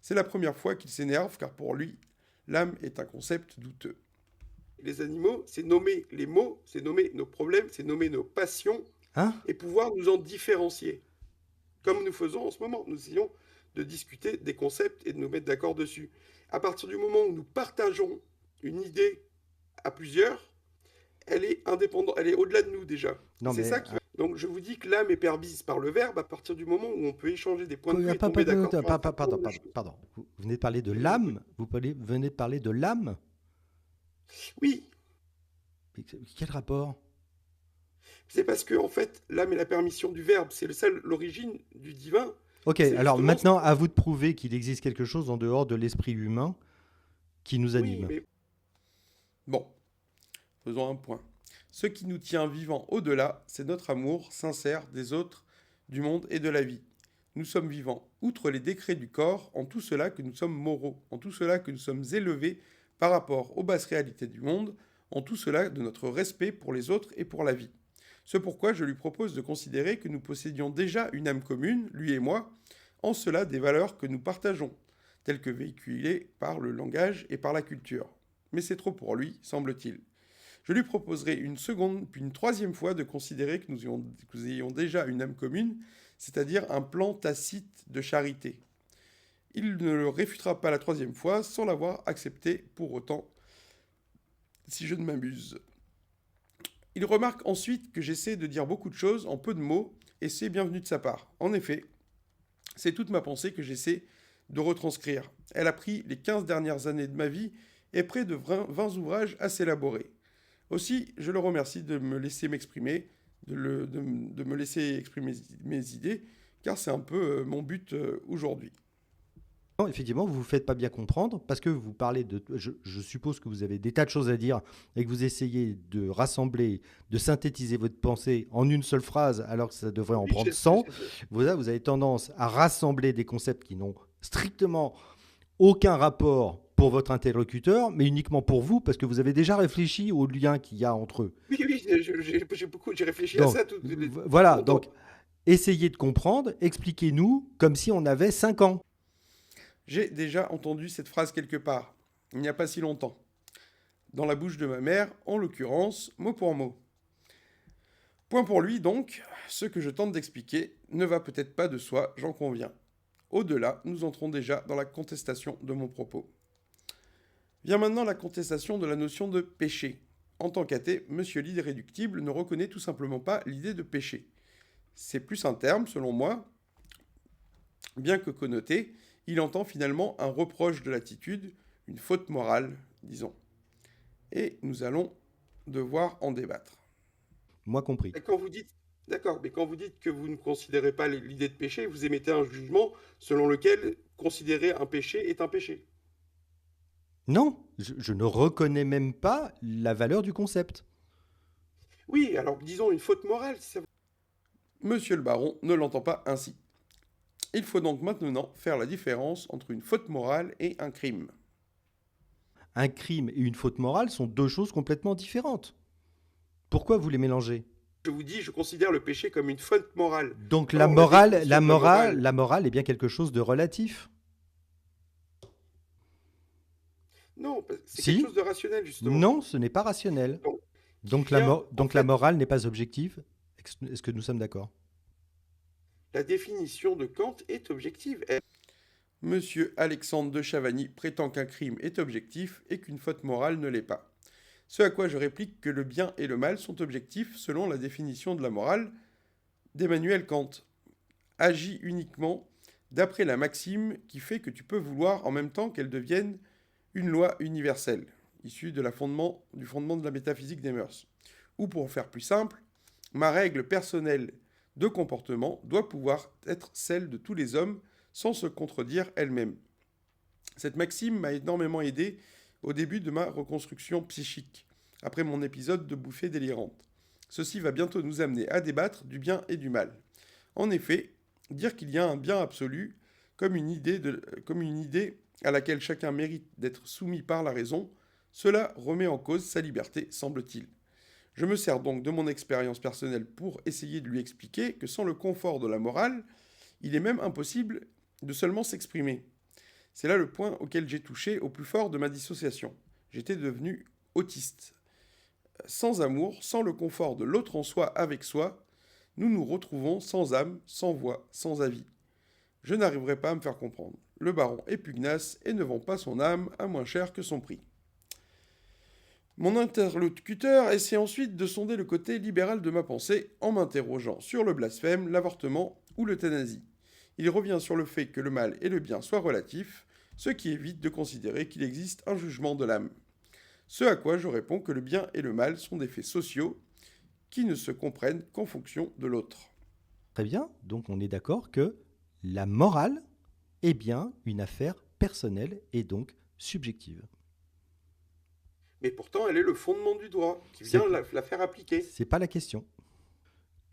C'est la première fois qu'il s'énerve car pour lui, l'âme est un concept douteux. Les animaux, c'est nommer les mots, c'est nommer nos problèmes, c'est nommer nos passions et pouvoir nous en différencier. Comme nous faisons en ce moment, nous essayons de discuter des concepts et de nous mettre d'accord dessus. À partir du moment où nous partageons une idée à plusieurs, elle est indépendante, elle est au-delà de nous déjà. C'est ça qui va. Donc je vous dis que l'âme est permise par le verbe à partir du moment où on peut échanger des points de vue et tomber d'accord. Pardon. Vous venez de parler de l'âme. Vous venez de parler de l'âme. Oui. Quel rapport? C'est parce que en fait, l'âme est la permission du verbe. C'est l'origine du divin. Ok, alors maintenant, à vous de prouver qu'il existe quelque chose en dehors de l'esprit humain qui nous anime. Oui, mais... Bon, faisons un point. Ce qui nous tient vivants au-delà, c'est notre amour sincère des autres, du monde et de la vie. nous sommes vivants, outre les décrets du corps, en tout cela que nous sommes moraux, en tout cela que nous sommes élevés par rapport aux basses réalités du monde, en tout cela de notre respect pour les autres et pour la vie. C'est pourquoi je lui propose de considérer que nous possédions déjà une âme commune, lui et moi, en cela des valeurs que nous partageons, telles que véhiculées par le langage et par la culture. Mais c'est trop pour lui, semble-t-il. Je lui proposerai une seconde puis une troisième fois de considérer que nous ayons déjà une âme commune, c'est-à-dire un plan tacite de charité. Il ne le réfutera pas la troisième fois sans l'avoir accepté pour autant, si je ne m'abuse. Il remarque ensuite que j'essaie de dire beaucoup de choses en peu de mots, et c'est bienvenu de sa part. En effet, c'est toute ma pensée que j'essaie de retranscrire. Elle a pris les 15 dernières années de ma vie et près de 20 ouvrages assez élaborés. Aussi, je le remercie de me laisser m'exprimer, de me laisser exprimer mes idées, car c'est un peu mon but aujourd'hui. Non, effectivement, vous ne vous faites pas bien comprendre parce que vous parlez de... Je suppose que vous avez des tas de choses à dire et que vous essayez de rassembler, de synthétiser votre pensée en une seule phrase alors que ça devrait en prendre 100. Vous avez tendance à rassembler des concepts qui n'ont strictement aucun rapport pour votre interlocuteur, mais uniquement pour vous parce que vous avez déjà réfléchi au lien qu'il y a entre eux. Oui, j'ai réfléchi à ça. Voilà, donc essayez de comprendre, expliquez-nous comme si on avait 5 ans. J'ai déjà entendu cette phrase quelque part, il n'y a pas si longtemps. Dans la bouche de ma mère, en l'occurrence, mot pour mot. Point pour lui donc, ce que je tente d'expliquer ne va peut-être pas de soi, j'en conviens. Au-delà, nous entrons déjà dans la contestation de mon propos. Vient maintenant la contestation de la notion de péché. En tant qu'athée, Monsieur l'irréductible ne reconnaît tout simplement pas l'idée de péché. C'est plus un terme, selon moi, bien que connoté, il entend finalement un reproche de l'attitude, une faute morale, disons. Et nous allons devoir en débattre. Moi compris. D'accord, mais quand vous dites que vous ne considérez pas l'idée de péché, vous émettez un jugement selon lequel considérer un péché est un péché. Non, je ne reconnais même pas la valeur du concept. Oui, alors disons une faute morale. Si ça... Monsieur le baron ne l'entend pas ainsi. Il faut donc maintenant faire la différence entre une faute morale et un crime. Un crime et une faute morale sont deux choses complètement différentes. Pourquoi vous les mélangez ? Je vous dis, je considère le péché comme une faute morale. Donc la morale est bien quelque chose de relatif. Non, c'est quelque chose de rationnel, justement. Non, ce n'est pas rationnel. Donc la morale n'est pas objective. Est-ce que nous sommes d'accord ? La définition de Kant est objective. Monsieur Alexandre de Chavagny prétend qu'un crime est objectif et qu'une faute morale ne l'est pas. Ce à quoi je réplique que le bien et le mal sont objectifs selon la définition de la morale d'Emmanuel Kant. Agit uniquement d'après la maxime qui fait que tu peux vouloir en même temps qu'elle devienne une loi universelle, issue du fondement de la métaphysique des mœurs. Ou pour faire plus simple, ma règle personnelle de comportement doit pouvoir être celle de tous les hommes sans se contredire elle-même. Cette maxime m'a énormément aidé au début de ma reconstruction psychique, après mon épisode de bouffée délirante. Ceci va bientôt nous amener à débattre du bien et du mal. En effet, dire qu'il y a un bien absolu comme une idée à laquelle chacun mérite d'être soumis par la raison, cela remet en cause sa liberté, semble-t-il. Je me sers donc de mon expérience personnelle pour essayer de lui expliquer que sans le confort de la morale, il est même impossible de seulement s'exprimer. C'est là le point auquel j'ai touché au plus fort de ma dissociation. J'étais devenu autiste. Sans amour, sans le confort de l'autre en soi avec soi, nous nous retrouvons sans âme, sans voix, sans avis. Je n'arriverai pas à me faire comprendre. Le baron est pugnace et ne vend pas son âme à moins cher que son prix. Mon interlocuteur essaie ensuite de sonder le côté libéral de ma pensée en m'interrogeant sur le blasphème, l'avortement ou l'euthanasie. Il revient sur le fait que le mal et le bien soient relatifs, ce qui évite de considérer qu'il existe un jugement de l'âme. Ce à quoi je réponds que le bien et le mal sont des faits sociaux qui ne se comprennent qu'en fonction de l'autre. Très bien, donc on est d'accord que la morale est bien une affaire personnelle et donc subjective. Mais pourtant, elle est le fondement du droit, qui vient la faire appliquer. C'est pas la question.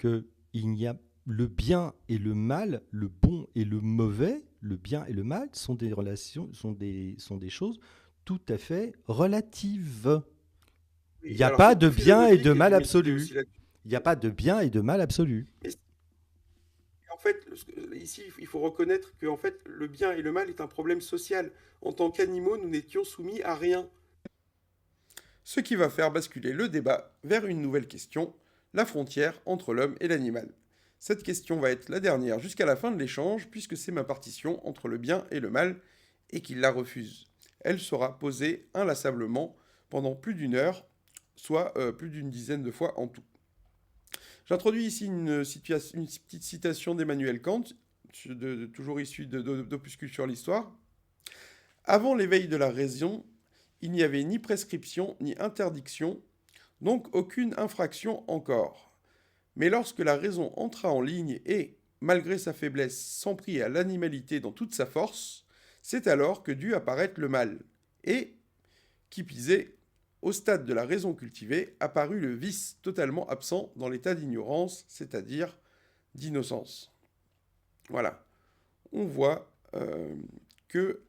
Il n'y a le bien et le mal, le bon et le mauvais, le bien et le mal sont des relations, sont des choses tout à fait relatives. Il Oui, n'y a alors pas c'est de plus bien et philosophique de et je mal vais m'étudier absolu. aussi là-dessus. Il n'y a pas de bien et de mal absolu. Mais en fait, ici, il faut reconnaître que en fait, le bien et le mal est un problème social. En tant qu'animaux, nous n'étions soumis à rien. Ce qui va faire basculer le débat vers une nouvelle question, la frontière entre l'homme et l'animal. Cette question va être la dernière jusqu'à la fin de l'échange, puisque c'est ma partition entre le bien et le mal, et qu'il la refuse. Elle sera posée inlassablement pendant plus d'une heure, soit plus d'une dizaine de fois en tout. J'introduis ici une petite citation d'Emmanuel Kant, toujours issue d'Opuscule sur l'histoire. Avant l'éveil de la raison, il n'y avait ni prescription ni interdiction, donc aucune infraction encore. Mais lorsque la raison entra en ligne et, malgré sa faiblesse, s'en prit à l'animalité dans toute sa force, c'est alors que dut apparaître le mal. Et, qui pisait, au stade de la raison cultivée, apparut le vice totalement absent dans l'état d'ignorance, c'est-à-dire d'innocence. Voilà. On voit que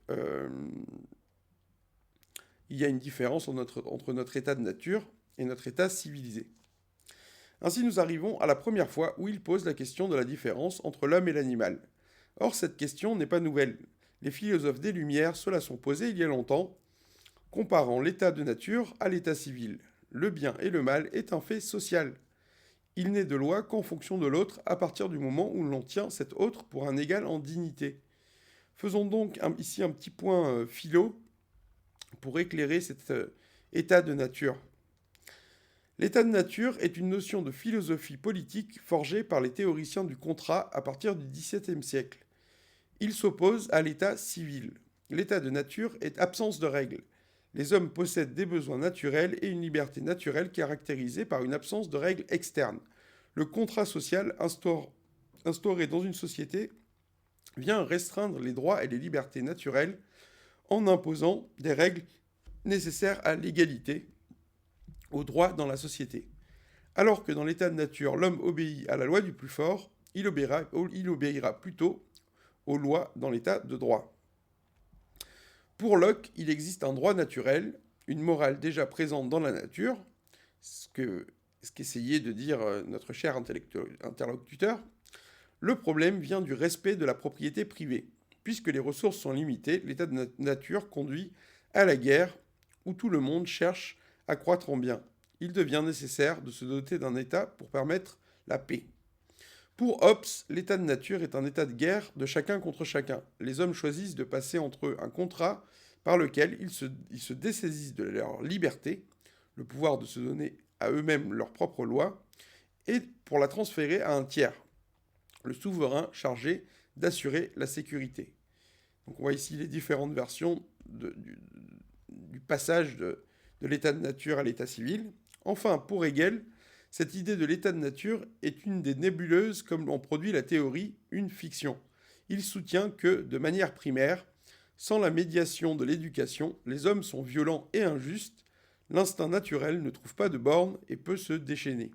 il y a une différence entre notre état de nature et notre état civilisé. Ainsi, nous arrivons à la première fois où il pose la question de la différence entre l'homme et l'animal. Or, cette question n'est pas nouvelle. Les philosophes des Lumières se la sont posées il y a longtemps, comparant l'état de nature à l'état civil. Le bien et le mal est un fait social. Il n'est de loi qu'en fonction de l'autre à partir du moment où l'on tient cet autre pour un égal en dignité. Faisons donc ici un petit point philo pour éclairer cet état de nature. L'état de nature est une notion de philosophie politique forgée par les théoriciens du contrat à partir du XVIIe siècle. Il s'oppose à l'état civil. L'état de nature est absence de règles. Les hommes possèdent des besoins naturels et une liberté naturelle caractérisée par une absence de règles externes. Le contrat social instauré dans une société vient restreindre les droits et les libertés naturelles en imposant des règles nécessaires à l'égalité, aux droits dans la société. Alors que dans l'état de nature, l'homme obéit à la loi du plus fort, il obéira plutôt aux lois dans l'état de droit. Pour Locke, il existe un droit naturel, une morale déjà présente dans la nature, ce qu'essayait de dire notre cher interlocuteur. Le problème vient du respect de la propriété privée. Puisque les ressources sont limitées, l'état de nature conduit à la guerre, où tout le monde cherche à croître en bien. Il devient nécessaire de se doter d'un état pour permettre la paix. Pour Hobbes, l'état de nature est un état de guerre de chacun contre chacun. Les hommes choisissent de passer entre eux un contrat par lequel ils se dessaisissent de leur liberté, le pouvoir de se donner à eux-mêmes leurs propres lois, et pour la transférer à un tiers, le souverain chargé d'assurer la sécurité. Donc on voit ici les différentes versions du passage de l'état de nature à l'état civil. Enfin, pour Hegel, cette idée de l'état de nature est une des nébuleuses comme en produit la théorie, une fiction. Il soutient que, de manière primaire, sans la médiation de l'éducation, les hommes sont violents et injustes, l'instinct naturel ne trouve pas de borne et peut se déchaîner.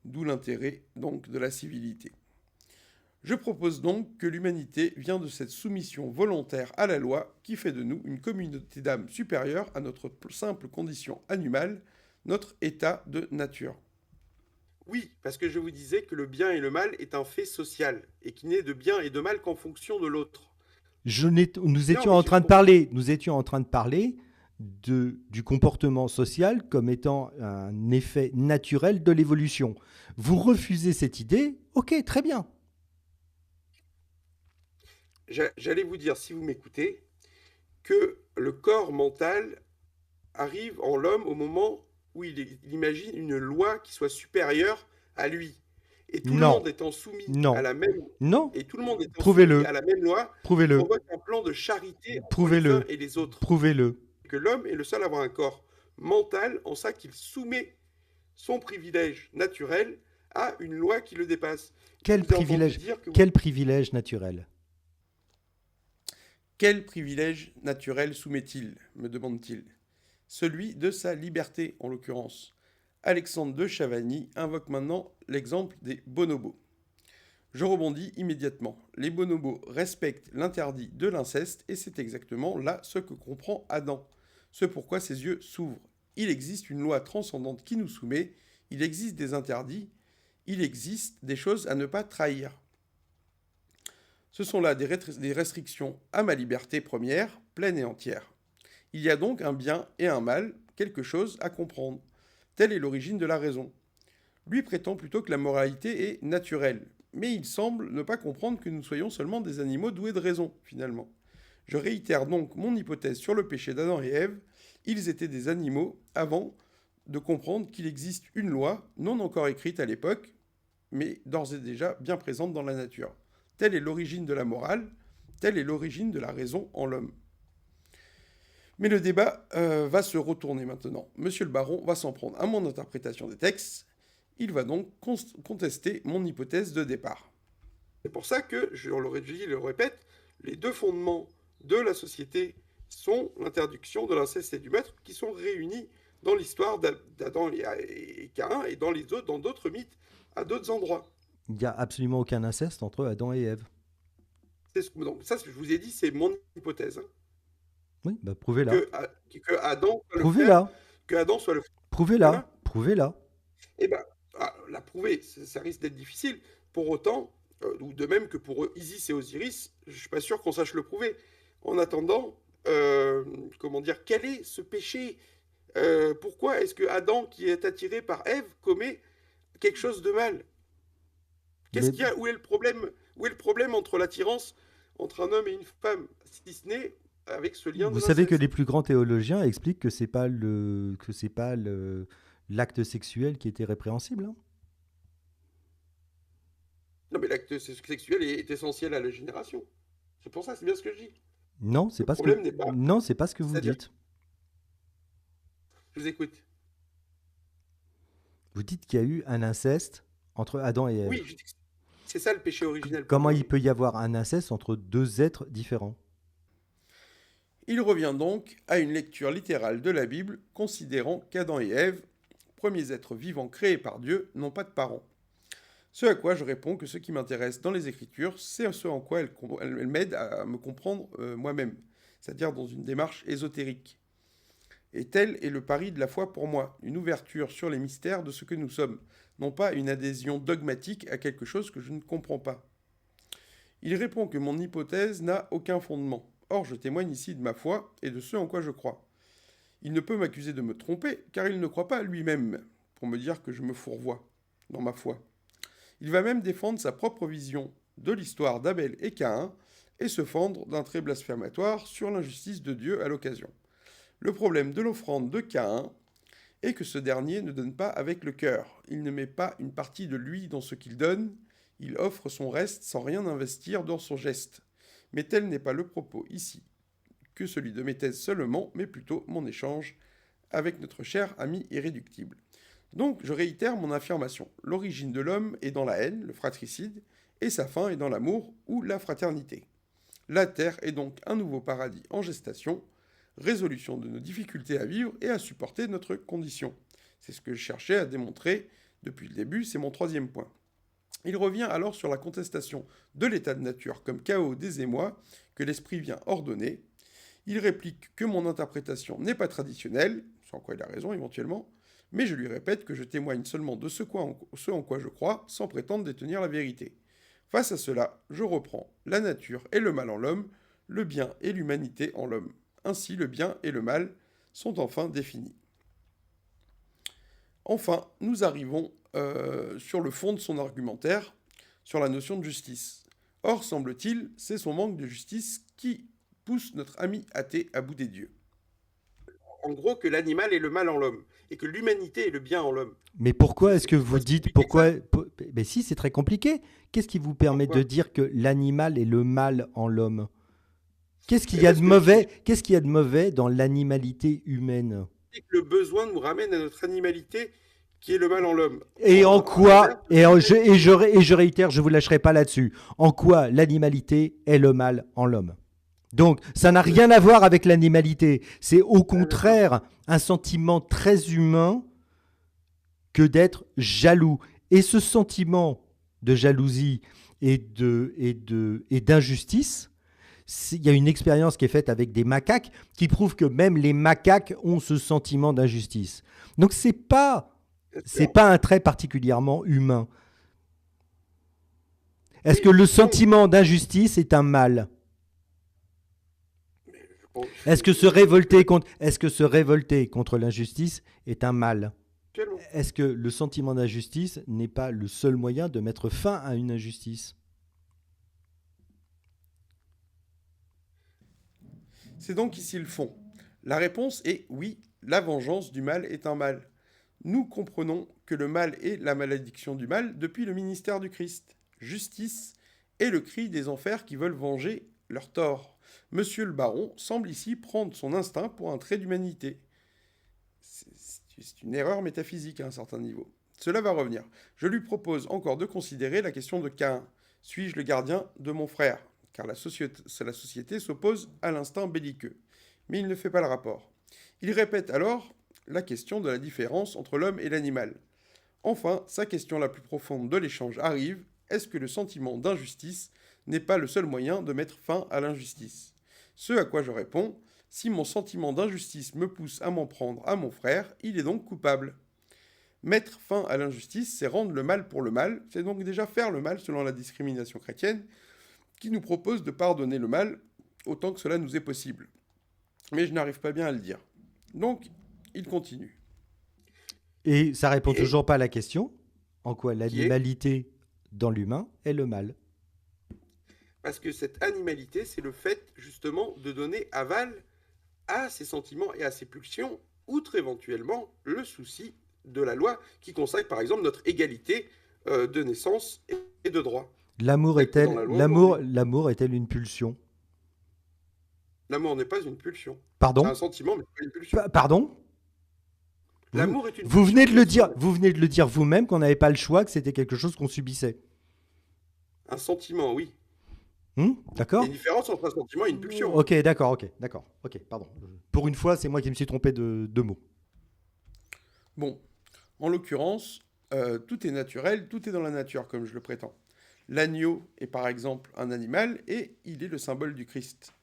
D'où l'intérêt donc de la civilité. Je propose donc que l'humanité vient de cette soumission volontaire à la loi qui fait de nous une communauté d'âmes supérieure à notre simple condition animale, notre état de nature. Oui, parce que je vous disais que le bien et le mal est un fait social, et qu'il n'est de bien et de mal qu'en fonction de l'autre. Nous étions en train de parler du comportement social comme étant un effet naturel de l'évolution. Vous refusez cette idée, ok, très bien. J'allais vous dire, si vous m'écoutez, que le corps mental arrive en l'homme au moment où il imagine une loi qui soit supérieure à lui. Et tout le monde étant soumis à la même à la même loi, provoque un plan de charité entre les uns et les autres. Prouvez-le. Que l'homme est le seul à avoir un corps mental en ça qu'il soumet son privilège naturel à une loi qui le dépasse. Quel privilège naturel? Quel privilège naturel soumet-il, me demande-t-il? Celui de sa liberté, en l'occurrence. Alexandre de Chavagny invoque maintenant l'exemple des bonobos. Je rebondis immédiatement. Les bonobos respectent l'interdit de l'inceste et c'est exactement là ce que comprend Adam. Ce pourquoi ses yeux s'ouvrent. Il existe une loi transcendante qui nous soumet, il existe des interdits, il existe des choses à ne pas trahir. Ce sont là des restrictions à ma liberté première, pleine et entière. Il y a donc un bien et un mal, quelque chose à comprendre. Telle est l'origine de la raison. Lui prétend plutôt que la moralité est naturelle, mais il semble ne pas comprendre que nous soyons seulement des animaux doués de raison, finalement. Je réitère donc mon hypothèse sur le péché d'Adam et Ève. Ils étaient des animaux avant de comprendre qu'il existe une loi, non encore écrite à l'époque, mais d'ores et déjà bien présente dans la nature. Telle est l'origine de la morale, telle est l'origine de la raison en l'homme. Mais le débat va se retourner maintenant. Monsieur le baron va s'en prendre à mon interprétation des textes. Il va donc contester mon hypothèse de départ. C'est pour ça que, je le répète, les deux fondements de la société sont l'interdiction de l'inceste et du meurtre qui sont réunis dans l'histoire d'Adam et Caïn et dans d'autres mythes à d'autres endroits. Il n'y a absolument aucun inceste entre Adam et Ève. Donc ça, je vous ai dit, c'est mon hypothèse. Oui, bah prouvez-la. Que Adam soit prouvez-la. Que Adam soit le frère. Prouvez-la. Voilà. Prouvez-la. Eh bien, la prouver, ça risque d'être difficile. Pour autant, ou de même que pour Isis et Osiris, je ne suis pas sûr qu'on sache le prouver. En attendant, quel est ce péché Pourquoi est-ce que Adam, qui est attiré par Ève, commet quelque chose de mal? Qu'est-ce qu'il y a? Où est le problème? Où est le problème entre l'attirance entre un homme et une femme, si ce n'est avec ce lien de Vous savez que les plus grands théologiens expliquent que c'est pas l'acte sexuel qui était répréhensible. Hein. Non, mais l'acte sexuel est essentiel à la génération. C'est pour ça, c'est bien ce que je dis. Non, c'est pas ce que. Non, c'est pas ce que vous dites. Je vous écoute. Vous dites qu'il y a eu un inceste entre Adam et Ève. Oui, je dis que c'est ça le péché originel. Comment il peut y avoir un inceste entre deux êtres différents? Il revient donc à une lecture littérale de la Bible, considérant qu'Adam et Ève, premiers êtres vivants créés par Dieu, n'ont pas de parents. Ce à quoi je réponds que ce qui m'intéresse dans les Écritures, c'est ce en quoi elles m'aident à me comprendre moi-même, c'est-à-dire dans une démarche ésotérique. Et tel est le pari de la foi pour moi, une ouverture sur les mystères de ce que nous sommes, non pas une adhésion dogmatique à quelque chose que je ne comprends pas. Il répond que mon hypothèse n'a aucun fondement. Or, je témoigne ici de ma foi et de ce en quoi je crois. Il ne peut m'accuser de me tromper, car il ne croit pas lui-même, pour me dire que je me fourvoie dans ma foi. Il va même défendre sa propre vision de l'histoire d'Abel et Caïn, et se fendre d'un trait blasphématoire sur l'injustice de Dieu à l'occasion. Le problème de l'offrande de Caïn est que ce dernier ne donne pas avec le cœur. Il ne met pas une partie de lui dans ce qu'il donne, il offre son reste sans rien investir dans son geste. Mais tel n'est pas le propos ici, que celui de mes thèses seulement, mais plutôt mon échange avec notre cher ami irréductible. Donc, je réitère mon affirmation. L'origine de l'homme est dans la haine, le fratricide, et sa fin est dans l'amour ou la fraternité. La terre est donc un nouveau paradis en gestation, résolution de nos difficultés à vivre et à supporter notre condition. C'est ce que je cherchais à démontrer depuis le début, c'est mon troisième point. Il revient alors sur la contestation de l'état de nature comme chaos des émois que l'esprit vient ordonner. Il réplique que mon interprétation n'est pas traditionnelle, sans quoi il a raison éventuellement, mais je lui répète que je témoigne seulement de ce en quoi je crois, sans prétendre détenir la vérité. Face à cela, je reprends la nature et le mal en l'homme, le bien et l'humanité en l'homme. Ainsi, le bien et le mal sont enfin définis. Enfin, nous arrivons sur le fond de son argumentaire, sur la notion de justice. Or, semble-t-il, c'est son manque de justice qui pousse notre ami athée à bout des dieux. En gros, que l'animal est le mal en l'homme, et que l'humanité est le bien en l'homme. Mais pourquoi est-ce que vous dites... Mais si, c'est très compliqué. Qu'est-ce qui vous permet de dire que l'animal est le mal en l'homme? Qu'est-ce qu'il y a de mauvais dans l'animalité humaine? Le besoin nous ramène à notre animalité qui est le mal en l'homme. Et en quoi, je réitère, je ne vous lâcherai pas là-dessus, en quoi l'animalité est le mal en l'homme? Donc, ça n'a rien à voir avec l'animalité. C'est au contraire un sentiment très humain que d'être jaloux. Et ce sentiment de jalousie et d'injustice, il y a une expérience qui est faite avec des macaques qui prouve que même les macaques ont ce sentiment d'injustice. Donc c'est pas un trait particulièrement humain. Est-ce que le sentiment d'injustice est un mal ? Est-ce que se révolter contre l'injustice est un mal ? Est-ce que le sentiment d'injustice n'est pas le seul moyen de mettre fin à une injustice ? C'est donc ici le fond. La réponse est oui, la vengeance du mal est un mal. Nous comprenons que le mal est la malédiction du mal depuis le ministère du Christ. Justice est le cri des enfers qui veulent venger leur tort. Monsieur le baron semble ici prendre son instinct pour un trait d'humanité. C'est une erreur métaphysique à un certain niveau. Cela va revenir. Je lui propose encore de considérer la question de Caïn. Suis-je le gardien de mon frère ? Car la société s'oppose à l'instinct belliqueux. Mais il ne fait pas le rapport. Il répète alors la question de la différence entre l'homme et l'animal. Enfin, sa question la plus profonde de l'échange arrive. Est-ce que le sentiment d'injustice n'est pas le seul moyen de mettre fin à l'injustice ? Ce à quoi je réponds, si mon sentiment d'injustice me pousse à m'en prendre à mon frère, il est donc coupable. Mettre fin à l'injustice, c'est rendre le mal pour le mal, c'est donc déjà faire le mal selon la discrimination chrétienne, qui nous propose de pardonner le mal autant que cela nous est possible. Mais je n'arrive pas bien à le dire. Donc, il continue. Et ça répond toujours pas à la question. En quoi l'animalité dans l'humain est le mal ? Parce que cette animalité, c'est le fait justement de donner aval à ses sentiments et à ses pulsions, outre éventuellement le souci de la loi qui consacre par exemple notre égalité de naissance et de droit. L'amour est-elle une pulsion ? L'amour n'est pas une pulsion. Pardon ? C'est un sentiment, mais pas une pulsion. Pardon ? L'amour est une vous pulsion. Venez de le dire vous-même qu'on n'avait pas le choix, que c'était quelque chose qu'on subissait. Un sentiment, oui. D'accord. Il y a une différence entre un sentiment et une pulsion. Ok, d'accord, pardon. Pour une fois, c'est moi qui me suis trompé de mots. Bon, en l'occurrence, tout est naturel, tout est dans la nature, comme je le prétends. L'agneau est par exemple un animal et il est le symbole du Christ.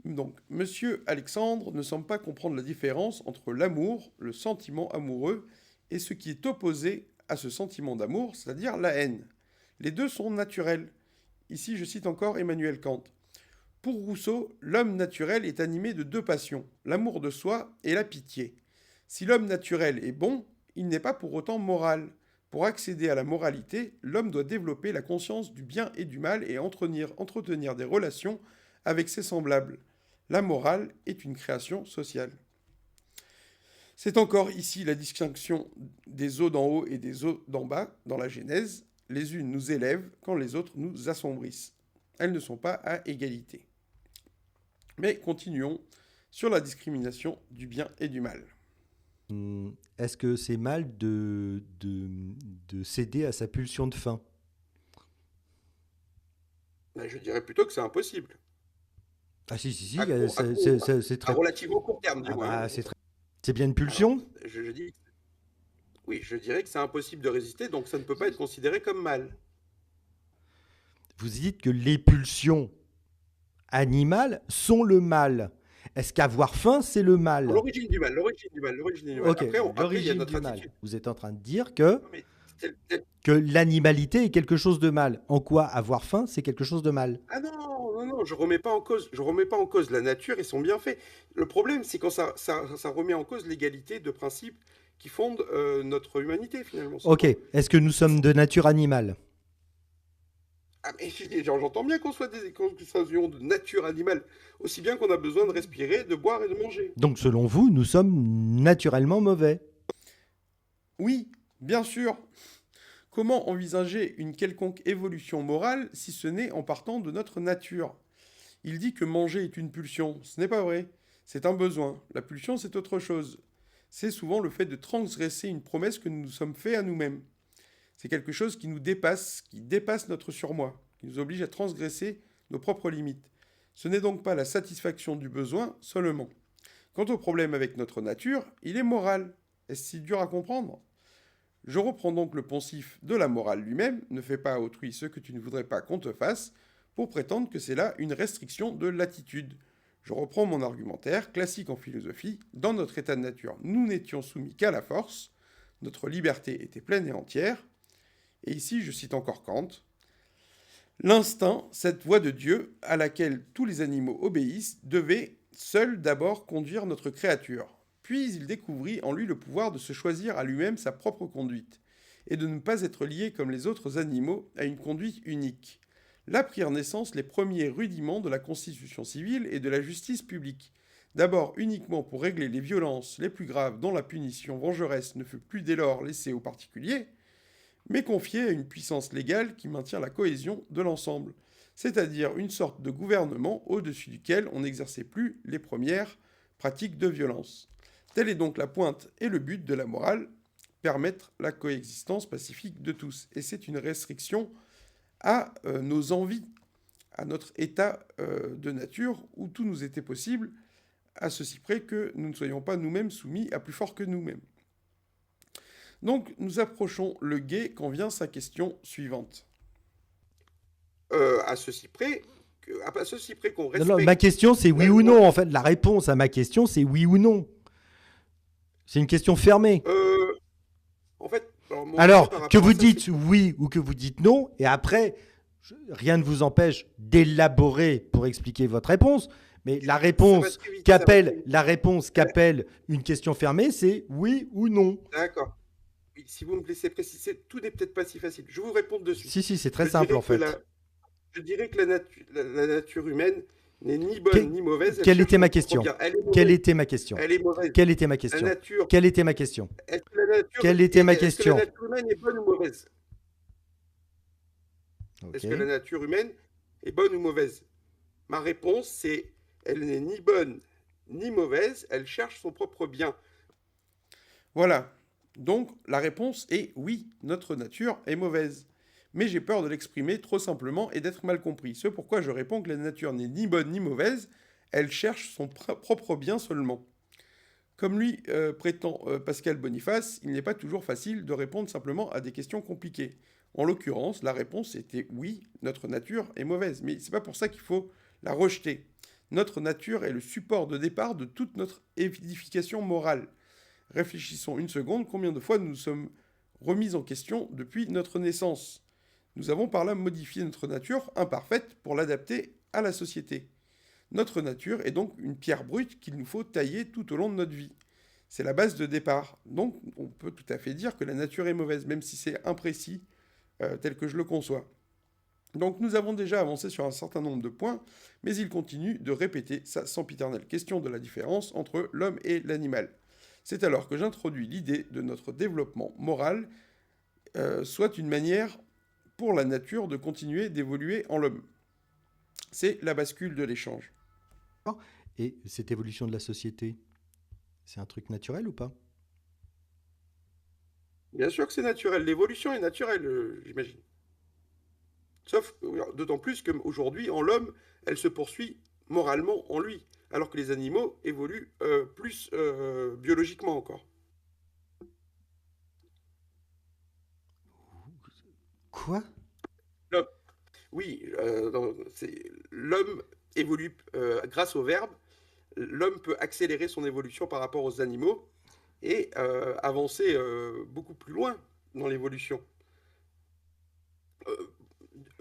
Donc, Monsieur Alexandre ne semble pas comprendre la différence entre l'amour, le sentiment amoureux, et ce qui est opposé à ce sentiment d'amour, c'est-à-dire la haine. Les deux sont naturels. Ici, je cite encore Emmanuel Kant. Pour Rousseau, l'homme naturel est animé de deux passions, l'amour de soi et la pitié. Si l'homme naturel est bon, il n'est pas pour autant moral. Pour accéder à la moralité, l'homme doit développer la conscience du bien et du mal et entretenir des relations avec ses semblables. La morale est une création sociale. C'est encore ici la distinction des eaux d'en haut et des eaux d'en bas dans la Genèse. Les unes nous élèvent quand les autres nous assombrissent. Elles ne sont pas à égalité. Mais continuons sur la discrimination du bien et du mal. Est-ce que c'est mal de céder à sa pulsion de faim ? Je dirais plutôt que c'est impossible. Ah si, c'est très... À relativement court terme, du moins. C'est bien une pulsion ? Alors, oui, je dirais que c'est impossible de résister, donc ça ne peut pas être considéré comme mal. Vous dites que les pulsions animales sont le mal. Est-ce qu'avoir faim, c'est le mal ? L'origine du mal. Ok, après, il y a l'origine du mal. attitude. Vous êtes en train de dire que l'animalité est quelque chose de mal. En quoi avoir faim, c'est quelque chose de mal ? Ah non, je remets pas en cause la nature et son bienfait. Le problème, c'est quand ça remet en cause l'égalité de principes qui fondent notre humanité, finalement. Ok, est-ce que nous sommes de nature animale ? Ah mais j'entends bien qu'on soit de nature animale, aussi bien qu'on a besoin de respirer, de boire et de manger. Donc selon vous, nous sommes naturellement mauvais ? Oui, bien sûr. Comment envisager une quelconque évolution morale si ce n'est en partant de notre nature ? Il dit que manger est une pulsion. Ce n'est pas vrai. C'est un besoin. La pulsion, c'est autre chose. C'est souvent le fait de transgresser une promesse que nous nous sommes fait à nous-mêmes. C'est quelque chose qui nous dépasse, qui dépasse notre surmoi, qui nous oblige à transgresser nos propres limites. Ce n'est donc pas la satisfaction du besoin seulement. Quant au problème avec notre nature, il est moral. Est-ce si dur à comprendre ? Je reprends donc le poncif de la morale lui-même, ne fais pas à autrui ce que tu ne voudrais pas qu'on te fasse, pour prétendre que c'est là une restriction de l'attitude. Je reprends mon argumentaire, classique en philosophie, dans notre état de nature, nous n'étions soumis qu'à la force, notre liberté était pleine et entière, et ici je cite encore Kant, l'instinct, cette voie de Dieu à laquelle tous les animaux obéissent, devait seul d'abord conduire notre créature. Puis il découvrit en lui le pouvoir de se choisir à lui-même sa propre conduite, et de ne pas être lié comme les autres animaux à une conduite unique. Là prirent naissance les premiers rudiments de la constitution civile et de la justice publique. D'abord uniquement pour régler les violences les plus graves dont la punition vengeresse ne fut plus dès lors laissée aux particuliers, mais confiée à une puissance légale qui maintient la cohésion de l'ensemble, c'est-à-dire une sorte de gouvernement au-dessus duquel on n'exerçait plus les premières pratiques de violence. Telle est donc la pointe et le but de la morale, permettre la coexistence pacifique de tous. Et c'est une restriction à nos envies, à notre état de nature où tout nous était possible, à ceci près que nous ne soyons pas nous-mêmes soumis à plus fort que nous-mêmes. Donc nous approchons le guet quand vient sa question suivante. À ceci près qu'on respecte... Non, ma question, c'est oui ou non. En fait, la réponse à ma question, c'est oui ou non. C'est une question fermée. En fait, alors que vous dites oui ou que vous dites non, et après, rien ne vous empêche d'élaborer pour expliquer votre réponse. Mais la réponse qu'appelle une question fermée, c'est oui ou non. D'accord. Si vous me laissez préciser, tout n'est peut-être pas si facile. Je vous réponds de suite. Si, c'est très simple en fait. Je dirais que la nature humaine n'est ni bonne ni mauvaise. Quelle était ma question? Quelle était ma question? Elle est mauvaise. Quelle était ma question? Quelle était ma question? Quelle était ma question? Est-ce que la nature humaine est bonne ou mauvaise? Est-ce que la nature humaine est bonne ou mauvaise? Ma réponse, c'est elle n'est ni bonne ni mauvaise, elle cherche son propre bien. Voilà. Donc la réponse est oui, notre nature est mauvaise. Mais j'ai peur de l'exprimer trop simplement et d'être mal compris. C'est pourquoi je réponds que la nature n'est ni bonne ni mauvaise, elle cherche son propre bien seulement. Comme lui prétend Pascal Boniface, il n'est pas toujours facile de répondre simplement à des questions compliquées. En l'occurrence, la réponse était oui, notre nature est mauvaise. Mais c'est pas pour ça qu'il faut la rejeter. Notre nature est le support de départ de toute notre édification morale. Réfléchissons une seconde, combien de fois nous nous sommes remis en question depuis notre naissance. Nous avons par là modifié notre nature imparfaite pour l'adapter à la société. Notre nature est donc une pierre brute qu'il nous faut tailler tout au long de notre vie. C'est la base de départ. Donc on peut tout à fait dire que la nature est mauvaise, même si c'est imprécis tel que je le conçois. Donc nous avons déjà avancé sur un certain nombre de points, mais il continue de répéter sa sempiternelle question de la différence entre l'homme et l'animal. C'est alors que j'introduis l'idée de notre développement moral soit une manière pour la nature de continuer d'évoluer en l'homme. C'est la bascule de l'échange. Et cette évolution de la société, c'est un truc naturel ou pas? Bien sûr que c'est naturel. L'évolution est naturelle, j'imagine. Sauf, d'autant plus qu'aujourd'hui, en l'homme, elle se poursuit moralement en lui, alors que les animaux évoluent plus biologiquement encore. Quoi? Oui, l'homme évolue grâce au verbe. L'homme peut accélérer son évolution par rapport aux animaux et avancer beaucoup plus loin dans l'évolution.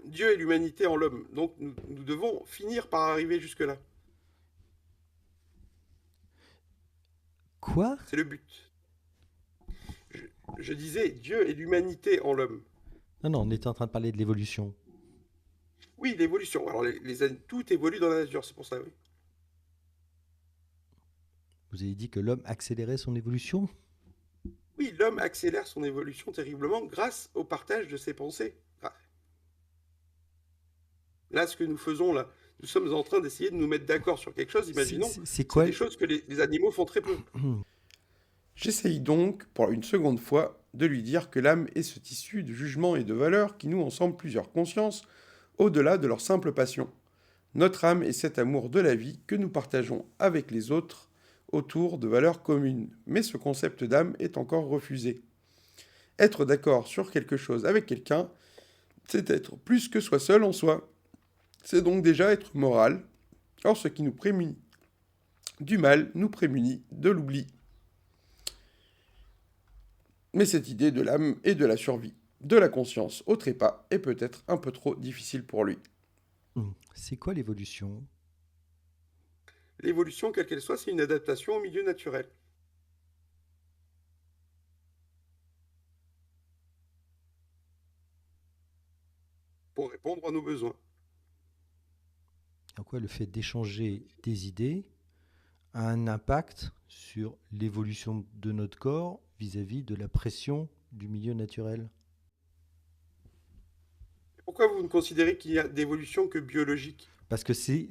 Dieu et l'humanité en l'homme. Donc nous devons finir par arriver jusque-là. Quoi? C'est le but. Je disais Dieu et l'humanité en l'homme. Non, on était en train de parler de l'évolution. Oui, l'évolution. Alors tout évolue dans la nature, c'est pour ça, oui. Vous avez dit que l'homme accélérait son évolution? Oui, l'homme accélère son évolution terriblement grâce au partage de ses pensées. Là, ce que nous faisons, là, nous sommes en train d'essayer de nous mettre d'accord sur quelque chose, imaginons. C'est quoi? C'est des choses que les animaux font très peu. J'essaye donc, pour une seconde fois, de lui dire que l'âme est ce tissu de jugements et de valeurs qui noue ensemble plusieurs consciences, au-delà de leur simple passion. Notre âme est cet amour de la vie que nous partageons avec les autres autour de valeurs communes. Mais ce concept d'âme est encore refusé. Être d'accord sur quelque chose avec quelqu'un, c'est être plus que soi seul en soi. C'est donc déjà être moral. Or, ce qui nous prémunit du mal nous prémunit de l'oubli. Mais cette idée de l'âme et de la survie de la conscience au trépas est peut-être un peu trop difficile pour lui. C'est quoi l'évolution? L'évolution, quelle qu'elle soit, c'est une adaptation au milieu naturel. Pour répondre à nos besoins. En quoi le fait d'échanger des idées a un impact sur l'évolution de notre corps vis-à-vis de la pression du milieu naturel? Pourquoi vous ne considérez qu'il y a d'évolution que biologique? Parce que c'est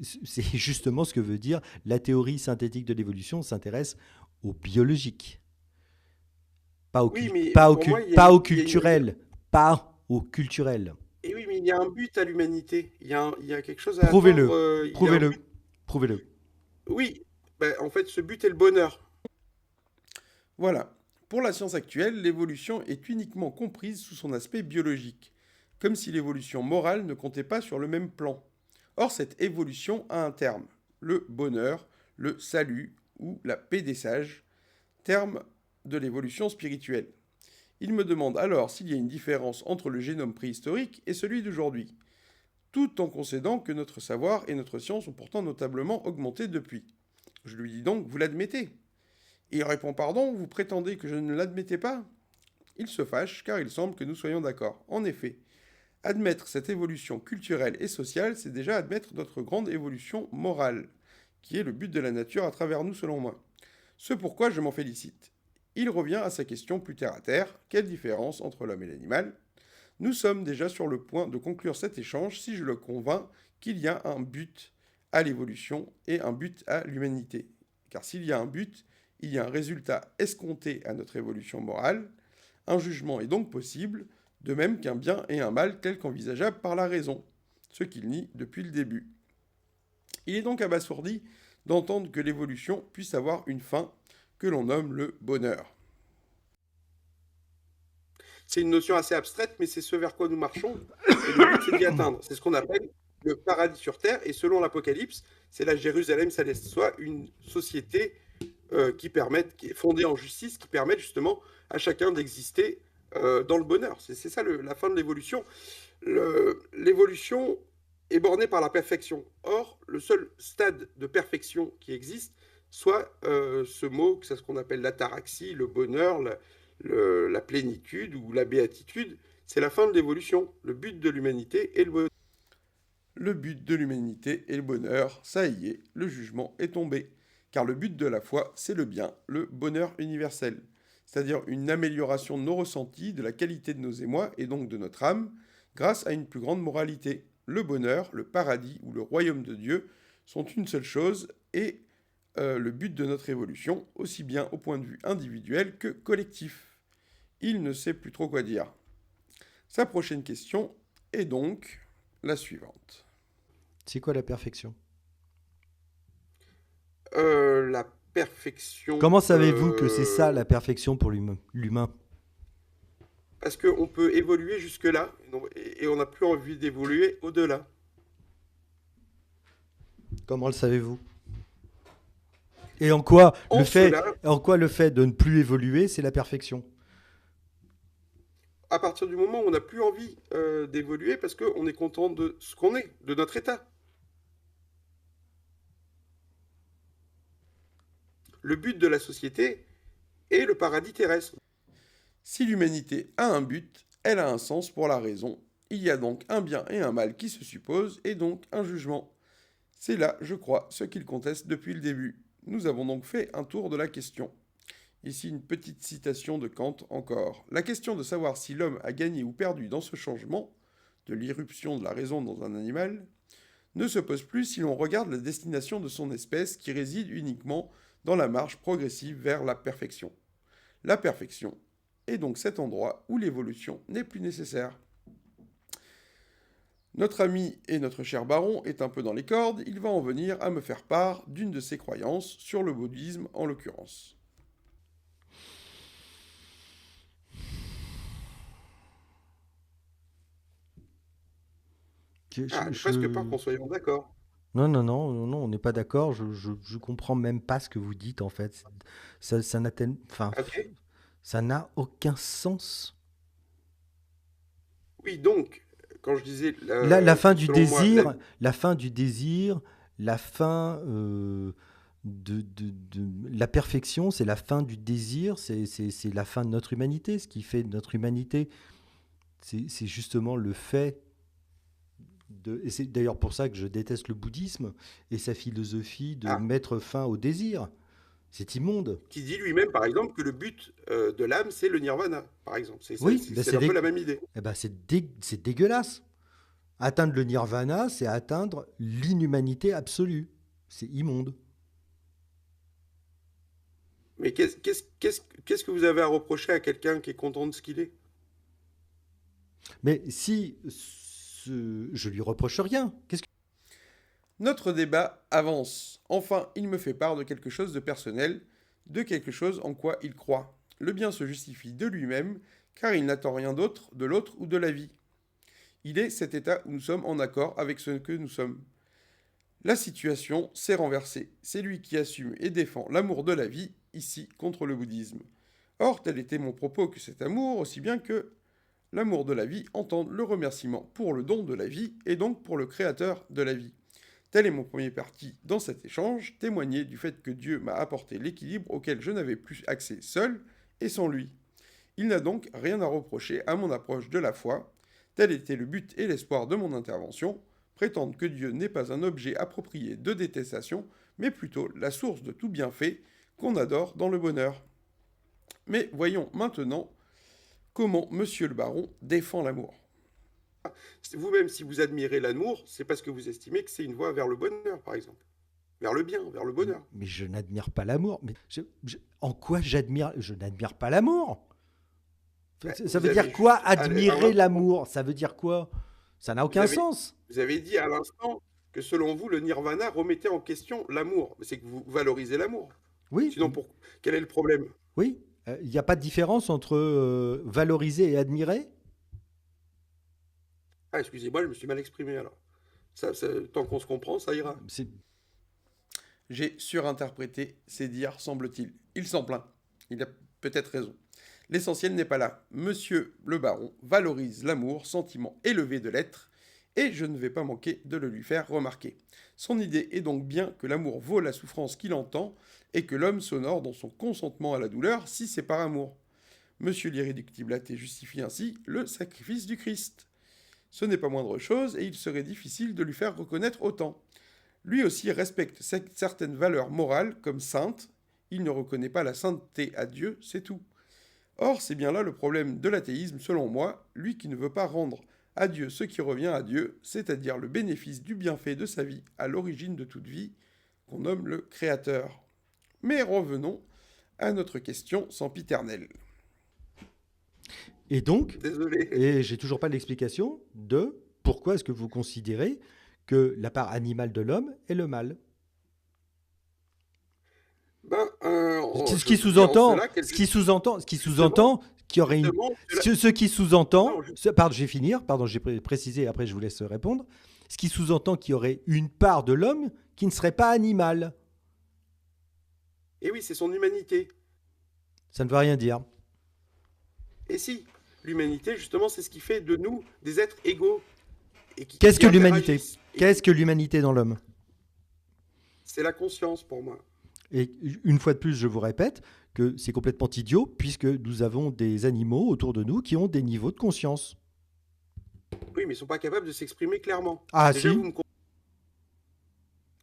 justement ce que veut dire la théorie synthétique de l'évolution s'intéresse au biologique, pas au, Oui, mais pas au, pour moi, pas au il y a culturel, pas au culturel. Et oui, mais il y a un but à l'humanité. Il y a quelque chose à Prouvez-le, atteindre. Il y a un prouvez-le, but. prouvez-le. Oui, ben, en fait, ce but est le bonheur. Voilà. Pour la science actuelle, l'évolution est uniquement comprise sous son aspect biologique, comme si l'évolution morale ne comptait pas sur le même plan. Or, cette évolution a un terme, le bonheur, le salut ou la paix des sages, terme de l'évolution spirituelle. Il me demande alors s'il y a une différence entre le génome préhistorique et celui d'aujourd'hui, tout en concédant que notre savoir et notre science ont pourtant notablement augmenté depuis. Je lui dis donc, vous l'admettez? Il répond, pardon, vous prétendez que je ne l'admettais pas? Il se fâche car il semble que nous soyons d'accord. En effet, admettre cette évolution culturelle et sociale, c'est déjà admettre notre grande évolution morale, qui est le but de la nature à travers nous selon moi. Ce pourquoi je m'en félicite. Il revient à sa question plus terre à terre, quelle différence entre l'homme et l'animal? Nous sommes déjà sur le point de conclure cet échange si je le convainc qu'il y a un but à l'évolution et un but à l'humanité. Car s'il y a un but, il y a un résultat escompté à notre évolution morale. Un jugement est donc possible, de même qu'un bien et un mal tel qu'envisageable par la raison, ce qu'il nie depuis le début. Il est donc abasourdi d'entendre que l'évolution puisse avoir une fin que l'on nomme le bonheur. C'est une notion assez abstraite, mais c'est ce vers quoi nous marchons, et le but c'est d'y atteindre. C'est ce qu'on appelle le paradis sur terre, et selon l'Apocalypse, c'est la Jérusalem céleste, soit une société qui est fondée en justice, qui permet justement à chacun d'exister dans le bonheur. C'est ça la fin de l'évolution. L'évolution est bornée par la perfection. Or, le seul stade de perfection qui existe, soit ce mot, c'est ce qu'on appelle l'ataraxie, le bonheur, la plénitude ou la béatitude, c'est la fin de l'évolution. Le but de l'humanité est le bonheur. Le but de l'humanité est le bonheur, ça y est, le jugement est tombé. Car le but de la foi, c'est le bien, le bonheur universel. C'est-à-dire une amélioration de nos ressentis, de la qualité de nos émois et donc de notre âme, grâce à une plus grande moralité. Le bonheur, le paradis ou le royaume de Dieu sont une seule chose et le but de notre évolution, aussi bien au point de vue individuel que collectif. Il ne sait plus trop quoi dire. Sa prochaine question est donc la suivante. C'est quoi la perfection? La perfection... Comment savez-vous que c'est ça la perfection pour l'humain? Parce qu'on peut évoluer jusque-là, et on n'a plus envie d'évoluer au-delà. Comment le savez-vous? Et en quoi En le fait de ne plus évoluer, c'est la perfection? À partir du moment où on n'a plus envie d'évoluer, parce qu'on est content de ce qu'on est, de notre état. Le but de la société est le paradis terrestre. Si l'humanité a un but, elle a un sens pour la raison. Il y a donc un bien et un mal qui se supposent, et donc un jugement. C'est là, je crois, ce qu'il conteste depuis le début. Nous avons donc fait un tour de la question. Ici une petite citation de Kant encore. La question de savoir si l'homme a gagné ou perdu dans ce changement, de l'irruption de la raison dans un animal, ne se pose plus si l'on regarde la destination de son espèce qui réside uniquement dans la marche progressive vers la perfection. La perfection est donc cet endroit où l'évolution n'est plus nécessaire. Notre ami et notre cher baron est un peu dans les cordes, il va en venir à me faire part d'une de ses croyances, sur le bouddhisme en l'occurrence. J'ai presque peur qu'on soit d'accord. Non, non, non, non, non, on n'est pas d'accord. Je comprends même pas ce que vous dites en fait. Ça n'a enfin, Ok. ça n'a aucun sens. Oui, donc, quand je disais, La fin du selon moi, désir, la fin du désir, la fin la perfection, c'est la fin du désir, c'est la fin de notre humanité. Ce qui fait de notre humanité, c'est justement le fait et c'est d'ailleurs pour ça que je déteste le bouddhisme et sa philosophie de ah, mettre fin au désir. C'est immonde. qui dit lui-même, par exemple, que le but de l'âme, c'est le nirvana, par exemple. Oui, ben C'est un peu la même idée. eh ben c'est dégueulasse. Atteindre le nirvana, c'est atteindre l'inhumanité absolue. C'est immonde. Mais qu'est-ce que vous avez à reprocher à quelqu'un qui est content de ce qu'il est? Mais si je lui reproche rien, qu'est-ce que... Notre débat avance. Enfin, il me fait part de quelque chose de personnel, de quelque chose en quoi il croit. Le bien se justifie de lui-même, car il n'attend rien d'autre de l'autre ou de la vie. Il est cet état où nous sommes en accord avec ce que nous sommes. La situation s'est renversée. C'est lui qui assume et défend l'amour de la vie, ici, contre le bouddhisme. Or, tel était mon propos que cet amour, aussi bien que l'amour de la vie, entende le remerciement pour le don de la vie, et donc pour le créateur de la vie. Tel est mon premier parti dans cet échange, témoigner du fait que Dieu m'a apporté l'équilibre auquel je n'avais plus accès seul et sans lui. Il n'a donc rien à reprocher à mon approche de la foi. Tel était le but et l'espoir de mon intervention, prétendre que Dieu n'est pas un objet approprié de détestation, mais plutôt la source de tout bienfait qu'on adore dans le bonheur. Mais voyons maintenant comment Monsieur le Baron défend l'amour. Vous-même, si vous admirez l'amour, c'est parce que vous estimez que c'est une voie vers le bonheur, par exemple. Vers le bien, vers le bonheur. Mais je n'admire pas l'amour. Mais en quoi j'admire... Je n'admire pas l'amour. Ça veut dire quoi, admirer l'amour? Ça veut dire quoi? Ça n'a aucun sens. Vous avez dit à l'instant que selon vous, le nirvana remettait en question l'amour. Mais c'est que vous valorisez l'amour. Oui. Sinon, quel est le problème? Oui. Il n'y a pas de différence entre valoriser et admirer? Ah, excusez-moi, je me suis mal exprimé alors. Tant qu'on se comprend, ça ira. J'ai surinterprété ses dires, semble-t-il. Il s'en plaint. Il a peut-être raison. L'essentiel n'est pas là. Monsieur le baron valorise l'amour, sentiment élevé de l'être, et je ne vais pas manquer de le lui faire remarquer. Son idée est donc bien que l'amour vaut la souffrance qu'il entend, et que l'homme s'honore dans son consentement à la douleur si c'est par amour. Monsieur l'irréductible athée justifie ainsi le sacrifice du Christ. Ce n'est pas moindre chose, et il serait difficile de lui faire reconnaître autant. Lui aussi respecte certaines valeurs morales comme saintes, il ne reconnaît pas la sainteté à Dieu, c'est tout. Or, c'est bien là le problème de l'athéisme, selon moi, lui qui ne veut pas rendre à Dieu ce qui revient à Dieu, c'est-à-dire le bénéfice du bienfait de sa vie à l'origine de toute vie, qu'on nomme le Créateur. Mais revenons à notre question sempiternelle. Et donc, désolé. Et j'ai toujours pas l'explication de pourquoi est-ce que vous considérez que la part animale de l'homme est le mal. Ce qui sous-entend qu'il y aurait une... Ce qui sous-entend... Pardon, je vais finir. Pardon, j'ai précisé, après je vous laisse répondre. Ce qui sous-entend qu'il y aurait une part de l'homme qui ne serait pas animale. Et oui, c'est son humanité. Ça ne veut rien dire. Et si, l'humanité, justement, c'est ce qui fait de nous des êtres égaux. Qu'est-ce que l'humanité? Qu'est-ce que l'humanité dans l'homme? C'est la conscience pour moi. Et une fois de plus, je vous répète que c'est complètement idiot puisque nous avons des animaux autour de nous qui ont des niveaux de conscience. Oui, mais ils ne sont pas capables de s'exprimer clairement. Ah déjà, si.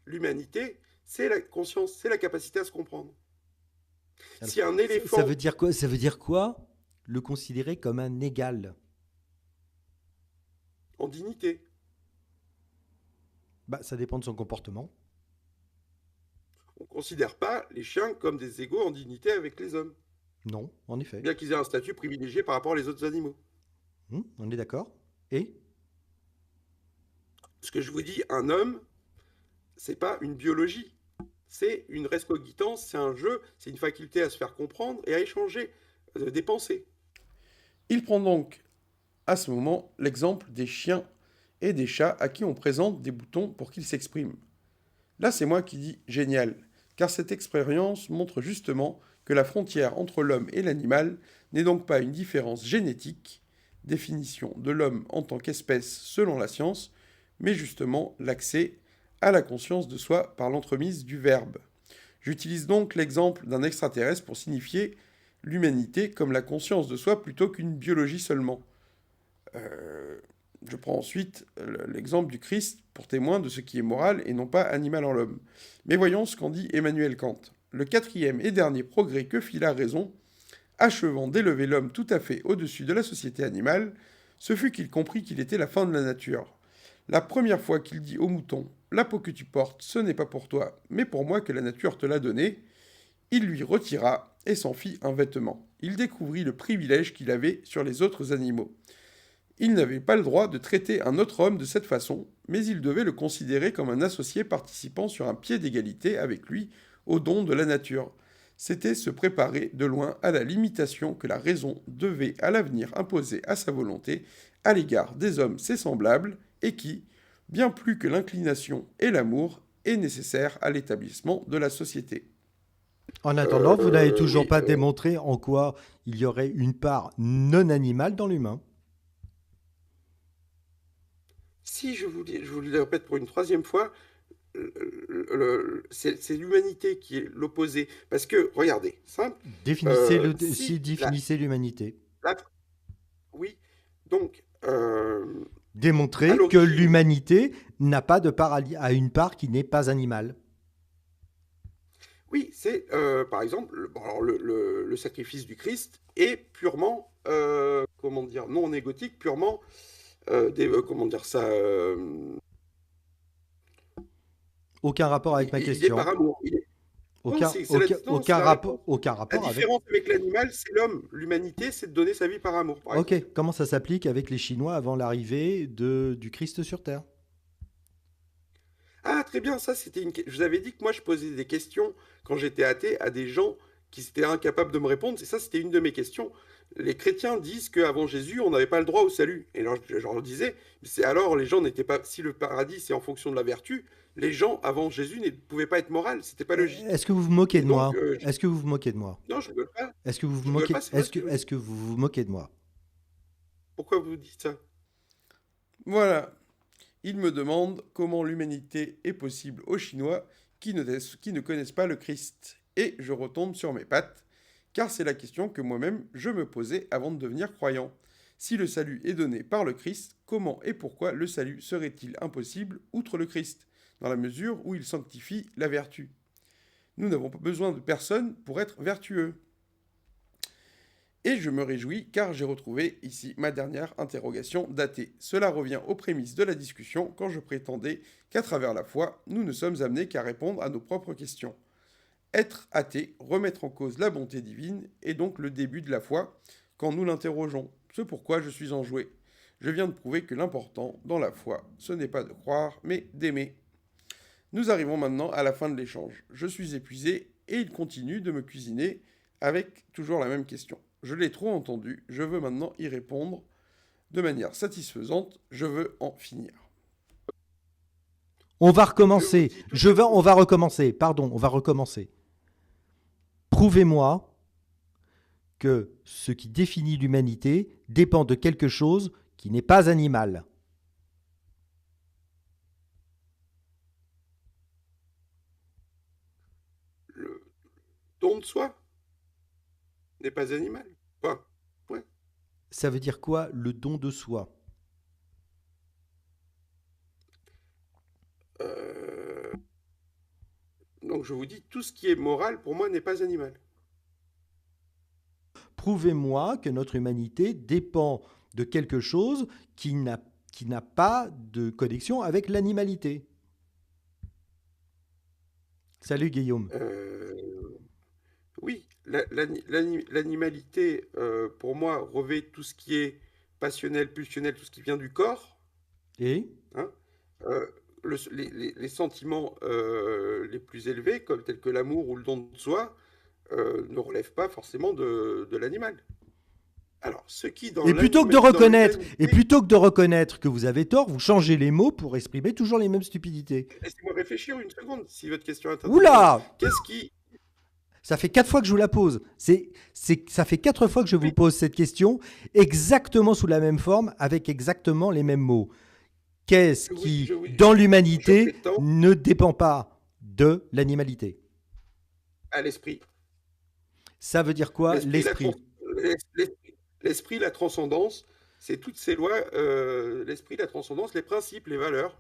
L'humanité, c'est la conscience, c'est la capacité à se comprendre. Si un éléphant... Ça veut dire quoi? Ça veut dire quoi? Le considérer comme un égal. En dignité. Ça dépend de son comportement. On ne considère pas les chiens comme des égaux en dignité avec les hommes. Non, en effet. Bien qu'ils aient un statut privilégié par rapport aux autres animaux. On est d'accord. Et ce que je vous dis, un homme, c'est pas une biologie. C'est une res cogitans, c'est un jeu, c'est une faculté à se faire comprendre et à échanger des pensées. Il prend donc, à ce moment, l'exemple des chiens et des chats à qui on présente des boutons pour qu'ils s'expriment. Là, c'est moi qui dis génial, car cette expérience montre justement que la frontière entre l'homme et l'animal n'est donc pas une différence génétique, définition de l'homme en tant qu'espèce selon la science, mais justement l'accès à la conscience de soi par l'entremise du verbe. J'utilise donc l'exemple d'un extraterrestre pour signifier l'humanité comme la conscience de soi plutôt qu'une biologie seulement. Je prends ensuite l'exemple du Christ pour témoin de ce qui est moral et non pas animal en l'homme. Mais voyons ce qu'en dit Emmanuel Kant. Le quatrième et dernier progrès que fit la raison, achevant d'élever l'homme tout à fait au-dessus de la société animale, ce fut qu'il comprit qu'il était la fin de la nature. La première fois qu'il dit au mouton « La peau que tu portes, ce n'est pas pour toi, mais pour moi que la nature te l'a donnée », il lui retira et s'en fit un vêtement. Il découvrit le privilège qu'il avait sur les autres animaux. Il n'avait pas le droit de traiter un autre homme de cette façon, mais il devait le considérer comme un associé participant sur un pied d'égalité avec lui au don de la nature. C'était se préparer de loin à la limitation que la raison devait à l'avenir imposer à sa volonté à l'égard des hommes ses semblables, et qui, bien plus que l'inclination et l'amour, est nécessaire à l'établissement de la société. En attendant, vous n'avez toujours Oui, pas démontré en quoi il y aurait une part non animale dans l'humain. si je vous le répète pour une troisième fois, c'est l'humanité qui est l'opposé. Parce que, regardez, simple, Définissez l'humanité. la- oui, donc, à Démontrez que l'origine, l'humanité n'a pas de part à une part qui n'est pas animale. oui, c'est, par exemple, alors le sacrifice du Christ est purement, comment dire, non égotique, purement, comment dire ça, Aucun rapport avec ma il est par question. amour. Non, c'est la, non, c'est la réponse. Aucun La rapport avec. différence avec l'animal, c'est l'homme. L'humanité, c'est de donner sa vie par amour, par exemple. Ok, comment ça s'applique avec les Chinois avant l'arrivée du Christ sur Terre? Ah, très bien, ça c'était une... Je vous avais dit que moi je posais des questions quand j'étais athée à des gens qui étaient incapables de me répondre, et ça c'était une de mes questions. Les chrétiens disent qu'avant Jésus, on n'avait pas le droit au salut. Et alors je leur disais, c'est alors les gens n'étaient pas... Si le paradis c'est en fonction de la vertu, les gens avant Jésus ne pouvaient pas être moraux, c'était pas logique. Est-ce que vous vous moquez Et de donc, moi? Est-ce que vous vous moquez de moi? non, je rigole pas. Est-ce que vous Je vous rigole moquez? pas, c'est vrai. Est-ce que vous vous moquez de moi? Pourquoi vous dites ça? Voilà. Il me demande comment l'humanité est possible aux Chinois qui ne connaissent pas le Christ. Et je retombe sur mes pattes, car c'est la question que moi-même je me posais avant de devenir croyant. Si le salut est donné par le Christ, comment et pourquoi le salut serait-il impossible outre le Christ, dans la mesure où il sanctifie la vertu? Nous n'avons pas besoin de personne pour être vertueux. Et je me réjouis car j'ai retrouvé ici ma dernière interrogation datée. Cela revient aux prémices de la discussion quand je prétendais qu'à travers la foi, nous ne sommes amenés qu'à répondre à nos propres questions. Être athée, remettre en cause la bonté divine, est donc le début de la foi quand nous l'interrogeons. C'est pourquoi je suis enjoué. Je viens de prouver que l'important dans la foi, ce n'est pas de croire, mais d'aimer. Nous arrivons maintenant à la fin de l'échange. Je suis épuisé et il continue de me cuisiner avec toujours la même question. Je l'ai trop entendu, je veux maintenant y répondre de manière satisfaisante, je veux en finir. On va Je vous recommencer. dis tout On va recommencer. Pardon, on va recommencer. Prouvez-moi que ce qui définit l'humanité dépend de quelque chose qui n'est pas animal. le don de soi n'est pas animal. Enfin, ouais. Ça veut dire quoi, le don de soi? Euh, Donc je vous dis, tout ce qui est moral, pour moi, n'est pas animal. Prouvez-moi que notre humanité dépend de quelque chose qui n'a pas de connexion avec l'animalité. Salut Guillaume. Oui, l'animalité, pour moi, revêt tout ce qui est passionnel, pulsionnel, tout ce qui vient du corps, Et hein. Euh, les sentiments les plus élevés, comme tels que l'amour ou le don de soi, ne relèvent pas forcément de l'animal. Alors, ce qui dans Et plutôt que de reconnaître que vous avez tort, vous changez les mots pour exprimer toujours les mêmes stupidités. Laissez-moi réfléchir une seconde, si votre question est intéressante. Oula! Qu'est-ce qui... Ça fait 4 fois que je vous la pose. Ça fait 4 fois que je vous pose cette question, exactement sous la même forme, avec exactement les mêmes mots. Qu'est-ce qui, dans l'humanité, ne dépend pas de l'animalité? À l'esprit. Ça veut dire quoi, l'esprit? L'esprit, la transcendance, c'est toutes ces lois, l'esprit, la transcendance, les principes, les valeurs.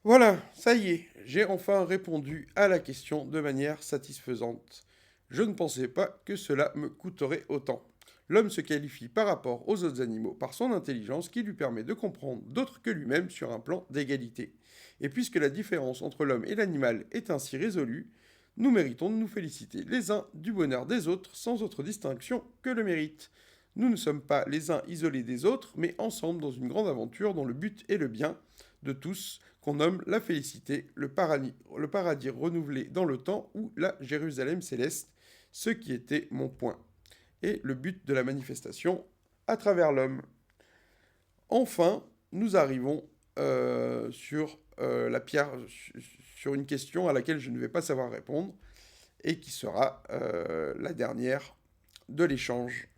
Voilà, ça y est, j'ai enfin répondu à la question de manière satisfaisante. Je ne pensais pas que cela me coûterait autant. L'homme se qualifie par rapport aux autres animaux par son intelligence qui lui permet de comprendre d'autres que lui-même sur un plan d'égalité. Et puisque la différence entre l'homme et l'animal est ainsi résolue, nous méritons de nous féliciter les uns du bonheur des autres sans autre distinction que le mérite. Nous ne sommes pas les uns isolés des autres, mais ensemble dans une grande aventure dont le but est le bien de tous, qu'on nomme la félicité, le paradis renouvelé dans le temps ou la Jérusalem céleste, ce qui était mon point, et le but de la manifestation à travers l'homme. Enfin, nous arrivons sur une question à laquelle je ne vais pas savoir répondre, et qui sera la dernière de l'échange.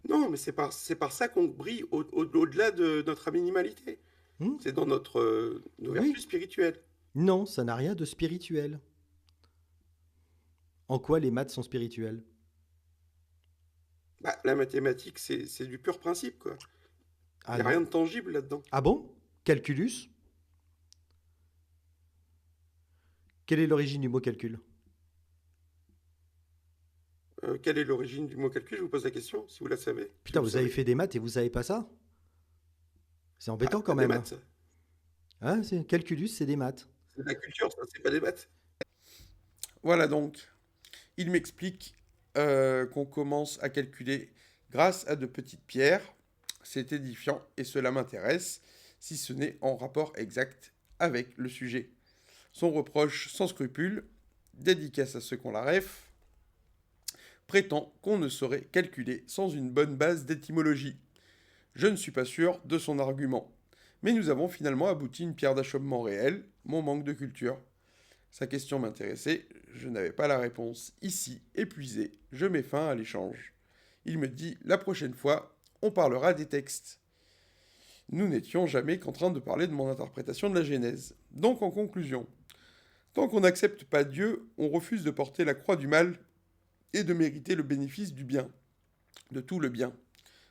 Non, mais c'est par ça qu'on brille au-delà de notre minimalité. C'est dans nos vertus spirituelles. Non, ça n'a rien de spirituel. En quoi les maths sont spirituelles? Bah, la mathématique, c'est du pur principe, quoi. Il n'y a rien de tangible là-dedans. Ah bon? Calculus? Quelle est l'origine du mot calcul? Quelle est l'origine du mot calcul? Je vous pose la question, si vous la savez. Putain, vous avez fait des maths et vous savez pas ça? C'est embêtant quand même. Des maths. Hein, calculus, c'est des maths. C'est de la culture, ça, c'est pas des maths. Voilà donc. Il m'explique qu'on commence à calculer grâce à de petites pierres. C'est édifiant et cela m'intéresse, si ce n'est en rapport exact avec le sujet. Son reproche sans scrupule, dédicace à ceux qu'on la ref, prétend qu'on ne saurait calculer sans une bonne base d'étymologie. Je ne suis pas sûr de son argument. Mais nous avons finalement abouti à une pierre d'achoppement réelle, mon manque de culture. Sa question m'intéressait, je n'avais pas la réponse. Ici, épuisé, je mets fin à l'échange. Il me dit, la prochaine fois, on parlera des textes. Nous n'étions jamais qu'en train de parler de mon interprétation de la Genèse. Donc en conclusion, tant qu'on n'accepte pas Dieu, on refuse de porter la croix du mal et de mériter le bénéfice du bien, de tout le bien.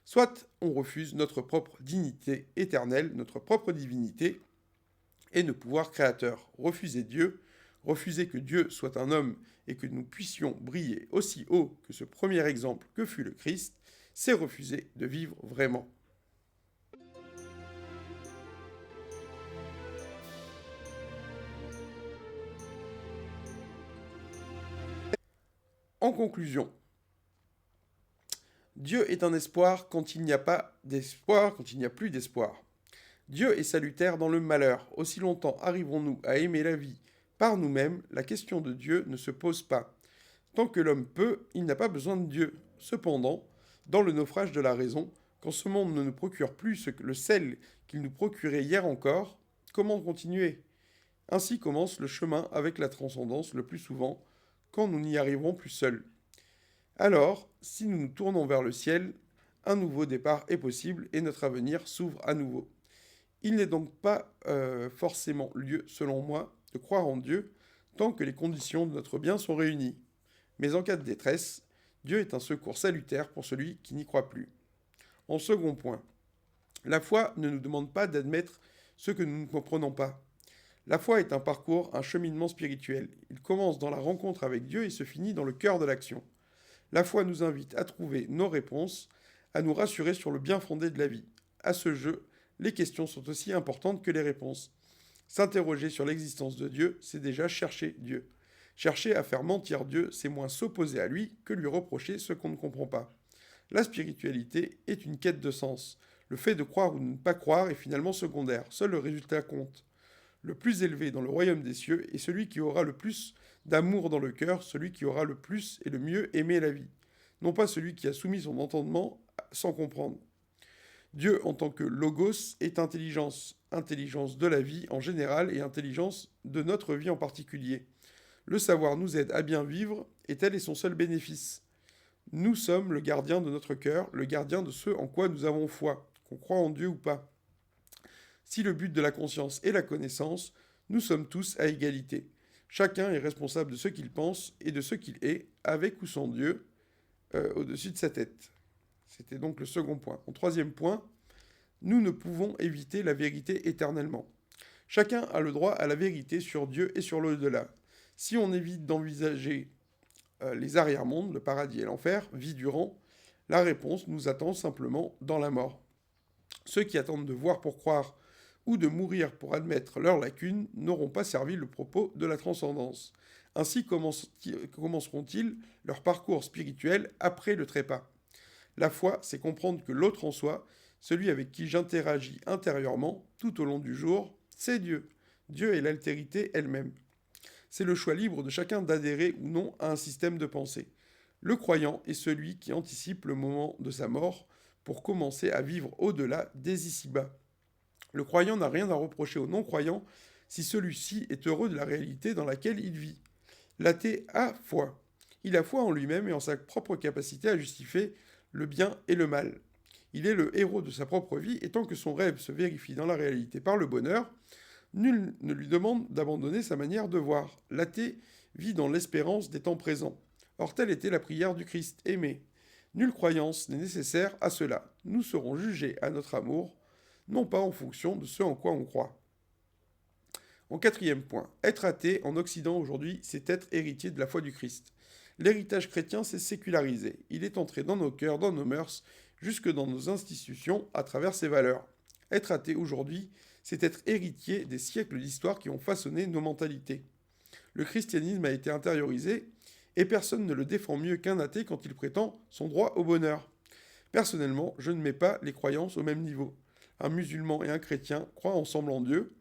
Soit on refuse notre propre dignité éternelle, notre propre divinité, et nos pouvoirs créateurs. Refuser Dieu, refuser que Dieu soit un homme et que nous puissions briller aussi haut que ce premier exemple que fut le Christ, c'est refuser de vivre vraiment. En conclusion, Dieu est un espoir quand il n'y a pas d'espoir, quand il n'y a plus d'espoir. Dieu est salutaire dans le malheur. Aussi longtemps arriverons-nous à aimer la vie par nous-mêmes, la question de Dieu ne se pose pas. Tant que l'homme peut, il n'a pas besoin de Dieu. Cependant, dans le naufrage de la raison, quand ce monde ne nous procure plus le sel qu'il nous procurait hier encore, comment continuer? Ainsi commence le chemin avec la transcendance le plus souvent, quand nous n'y arriverons plus seuls. Alors, si nous nous tournons vers le ciel, un nouveau départ est possible et notre avenir s'ouvre à nouveau. Il n'est donc pas forcément lieu, selon moi, de croire en Dieu tant que les conditions de notre bien sont réunies. Mais en cas de détresse, Dieu est un secours salutaire pour celui qui n'y croit plus. En second point, la foi ne nous demande pas d'admettre ce que nous ne comprenons pas. La foi est un parcours, un cheminement spirituel. Il commence dans la rencontre avec Dieu et se finit dans le cœur de l'action. La foi nous invite à trouver nos réponses, à nous rassurer sur le bien fondé de la vie. À ce jeu, les questions sont aussi importantes que les réponses. S'interroger sur l'existence de Dieu, c'est déjà chercher Dieu. Chercher à faire mentir Dieu, c'est moins s'opposer à lui que lui reprocher ce qu'on ne comprend pas. La spiritualité est une quête de sens. Le fait de croire ou de ne pas croire est finalement secondaire. Seul le résultat compte. Le plus élevé dans le royaume des cieux est celui qui aura le plus d'amour dans le cœur, celui qui aura le plus et le mieux aimé la vie. non pas celui qui a soumis son entendement sans comprendre. Dieu en tant que logos est intelligence, intelligence de la vie en général et intelligence de notre vie en particulier. Le savoir nous aide à bien vivre et tel est son seul bénéfice. Nous sommes le gardien de notre cœur, le gardien de ce en quoi nous avons foi, qu'on croit en Dieu ou pas. Si le but de la conscience est la connaissance, nous sommes tous à égalité. Chacun est responsable de ce qu'il pense et de ce qu'il est, avec ou sans Dieu, au-dessus de sa tête. C'était donc le second point. En troisième point, nous ne pouvons éviter la vérité éternellement. Chacun a le droit à la vérité sur Dieu et sur l'au-delà. Si on évite d'envisager les arrière-mondes, le paradis et l'enfer, vie durant, la réponse nous attend simplement dans la mort. Ceux qui attendent de voir pour croire ou de mourir pour admettre leurs lacunes n'auront pas servi le propos de la transcendance. Ainsi commenceront-ils leur parcours spirituel après le trépas. La foi, c'est comprendre que l'autre en soi, celui avec qui j'interagis intérieurement tout au long du jour, c'est Dieu. Dieu est l'altérité elle-même. C'est le choix libre de chacun d'adhérer ou non à un système de pensée. Le croyant est celui qui anticipe le moment de sa mort pour commencer à vivre au-delà des ici-bas. Le croyant n'a rien à reprocher au non-croyant si celui-ci est heureux de la réalité dans laquelle il vit. L'athée a foi. Il a foi en lui-même et en sa propre capacité à justifier le bien et le mal. Il est le héros de sa propre vie et tant que son rêve se vérifie dans la réalité par le bonheur, nul ne lui demande d'abandonner sa manière de voir. L'athée vit dans l'espérance des temps présents. Or telle était la prière du Christ aimé. Nulle croyance n'est nécessaire à cela. Nous serons jugés à notre amour, non pas en fonction de ce en quoi on croit. En quatrième point, être athée en Occident aujourd'hui, c'est être héritier de la foi du Christ. L'héritage chrétien s'est sécularisé. Il est entré dans nos cœurs, dans nos mœurs, jusque dans nos institutions, à travers ses valeurs. Être athée aujourd'hui, c'est être héritier des siècles d'histoire qui ont façonné nos mentalités. Le christianisme a été intériorisé, et personne ne le défend mieux qu'un athée quand il prétend son droit au bonheur. Personnellement, je ne mets pas les croyances au même niveau. Un musulman et un chrétien croient ensemble en Dieu.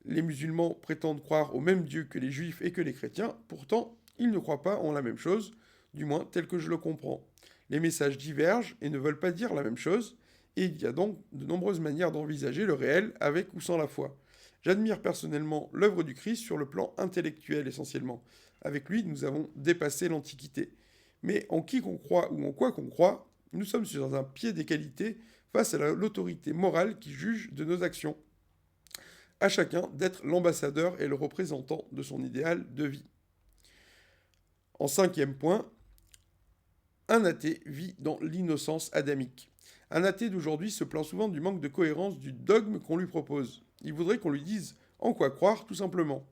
Les musulmans prétendent croire au même Dieu que les juifs et que les chrétiens, pourtant, ils ne croient pas en la même chose, du moins tel que je le comprends. Les messages divergent et ne veulent pas dire la même chose, et il y a donc de nombreuses manières d'envisager le réel avec ou sans la foi. J'admire personnellement l'œuvre du Christ sur le plan intellectuel essentiellement. Avec lui, nous avons dépassé l'Antiquité. Mais en qui qu'on croit ou en quoi qu'on croit, nous sommes sur un pied d'égalité face à l'autorité morale qui juge de nos actions. À chacun d'être l'ambassadeur et le représentant de son idéal de vie. En cinquième point, un athée vit dans l'innocence adamique. Un athée d'aujourd'hui se plaint souvent du manque de cohérence du dogme qu'on lui propose. Il voudrait qu'on lui dise en quoi croire, tout simplement.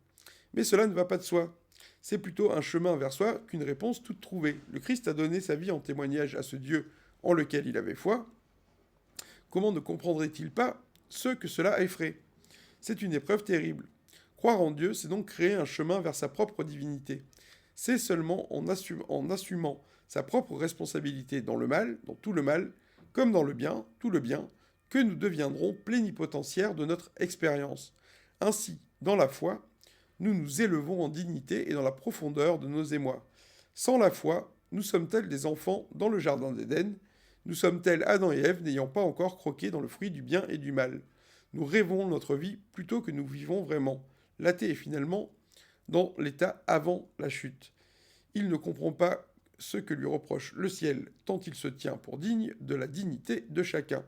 Mais cela ne va pas de soi. C'est plutôt un chemin vers soi qu'une réponse toute trouvée. Le Christ a donné sa vie en témoignage à ce Dieu en lequel il avait foi. Comment ne comprendrait-il pas ce que cela effraie ? C'est une épreuve terrible. Croire en Dieu, c'est donc créer un chemin vers sa propre divinité. C'est seulement en assumant sa propre responsabilité dans le mal, dans tout le mal, comme dans le bien, tout le bien, que nous deviendrons plénipotentiaires de notre expérience. Ainsi, dans la foi, nous nous élevons en dignité et dans la profondeur de nos émois. Sans la foi, nous sommes tels des enfants dans le jardin d'Éden, nous sommes tels Adam et Ève n'ayant pas encore croqué dans le fruit du bien et du mal. Nous rêvons notre vie plutôt que nous vivons vraiment. L'athée est finalement dans l'état avant la chute. Il ne comprend pas ce que lui reproche le ciel, tant il se tient pour digne de la dignité de chacun.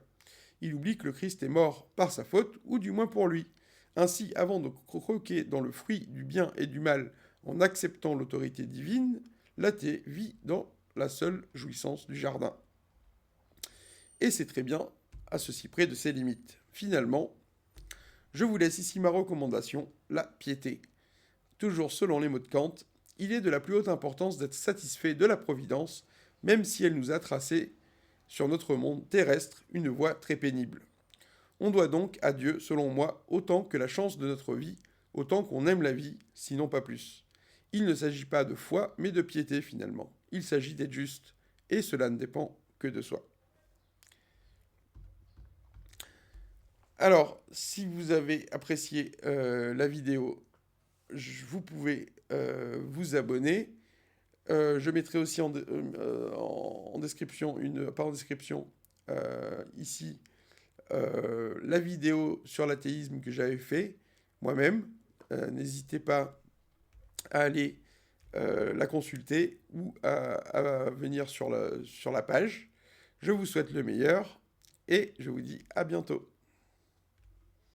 Il oublie que le Christ est mort par sa faute, ou du moins pour lui. Ainsi, avant de croquer dans le fruit du bien et du mal en acceptant l'autorité divine, l'athée vit dans la seule jouissance du jardin. Et c'est très bien, à ceci près de ses limites. Finalement, je vous laisse ici ma recommandation, la piété. Toujours selon les mots de Kant, il est de la plus haute importance d'être satisfait de la providence, même si elle nous a tracé sur notre monde terrestre une voie très pénible. On doit donc à Dieu, selon moi, autant que la chance de notre vie, autant qu'on aime la vie, sinon pas plus. Il ne s'agit pas de foi, mais de piété finalement. Il s'agit d'être juste, et cela ne dépend que de soi. Alors, si vous avez apprécié la vidéo, vous pouvez vous abonner, Je mettrai aussi en description, pas en description, ici, la vidéo sur l'athéisme que j'avais fait moi-même. N'hésitez pas à aller la consulter ou à venir sur la page. Je vous souhaite le meilleur et je vous dis à bientôt.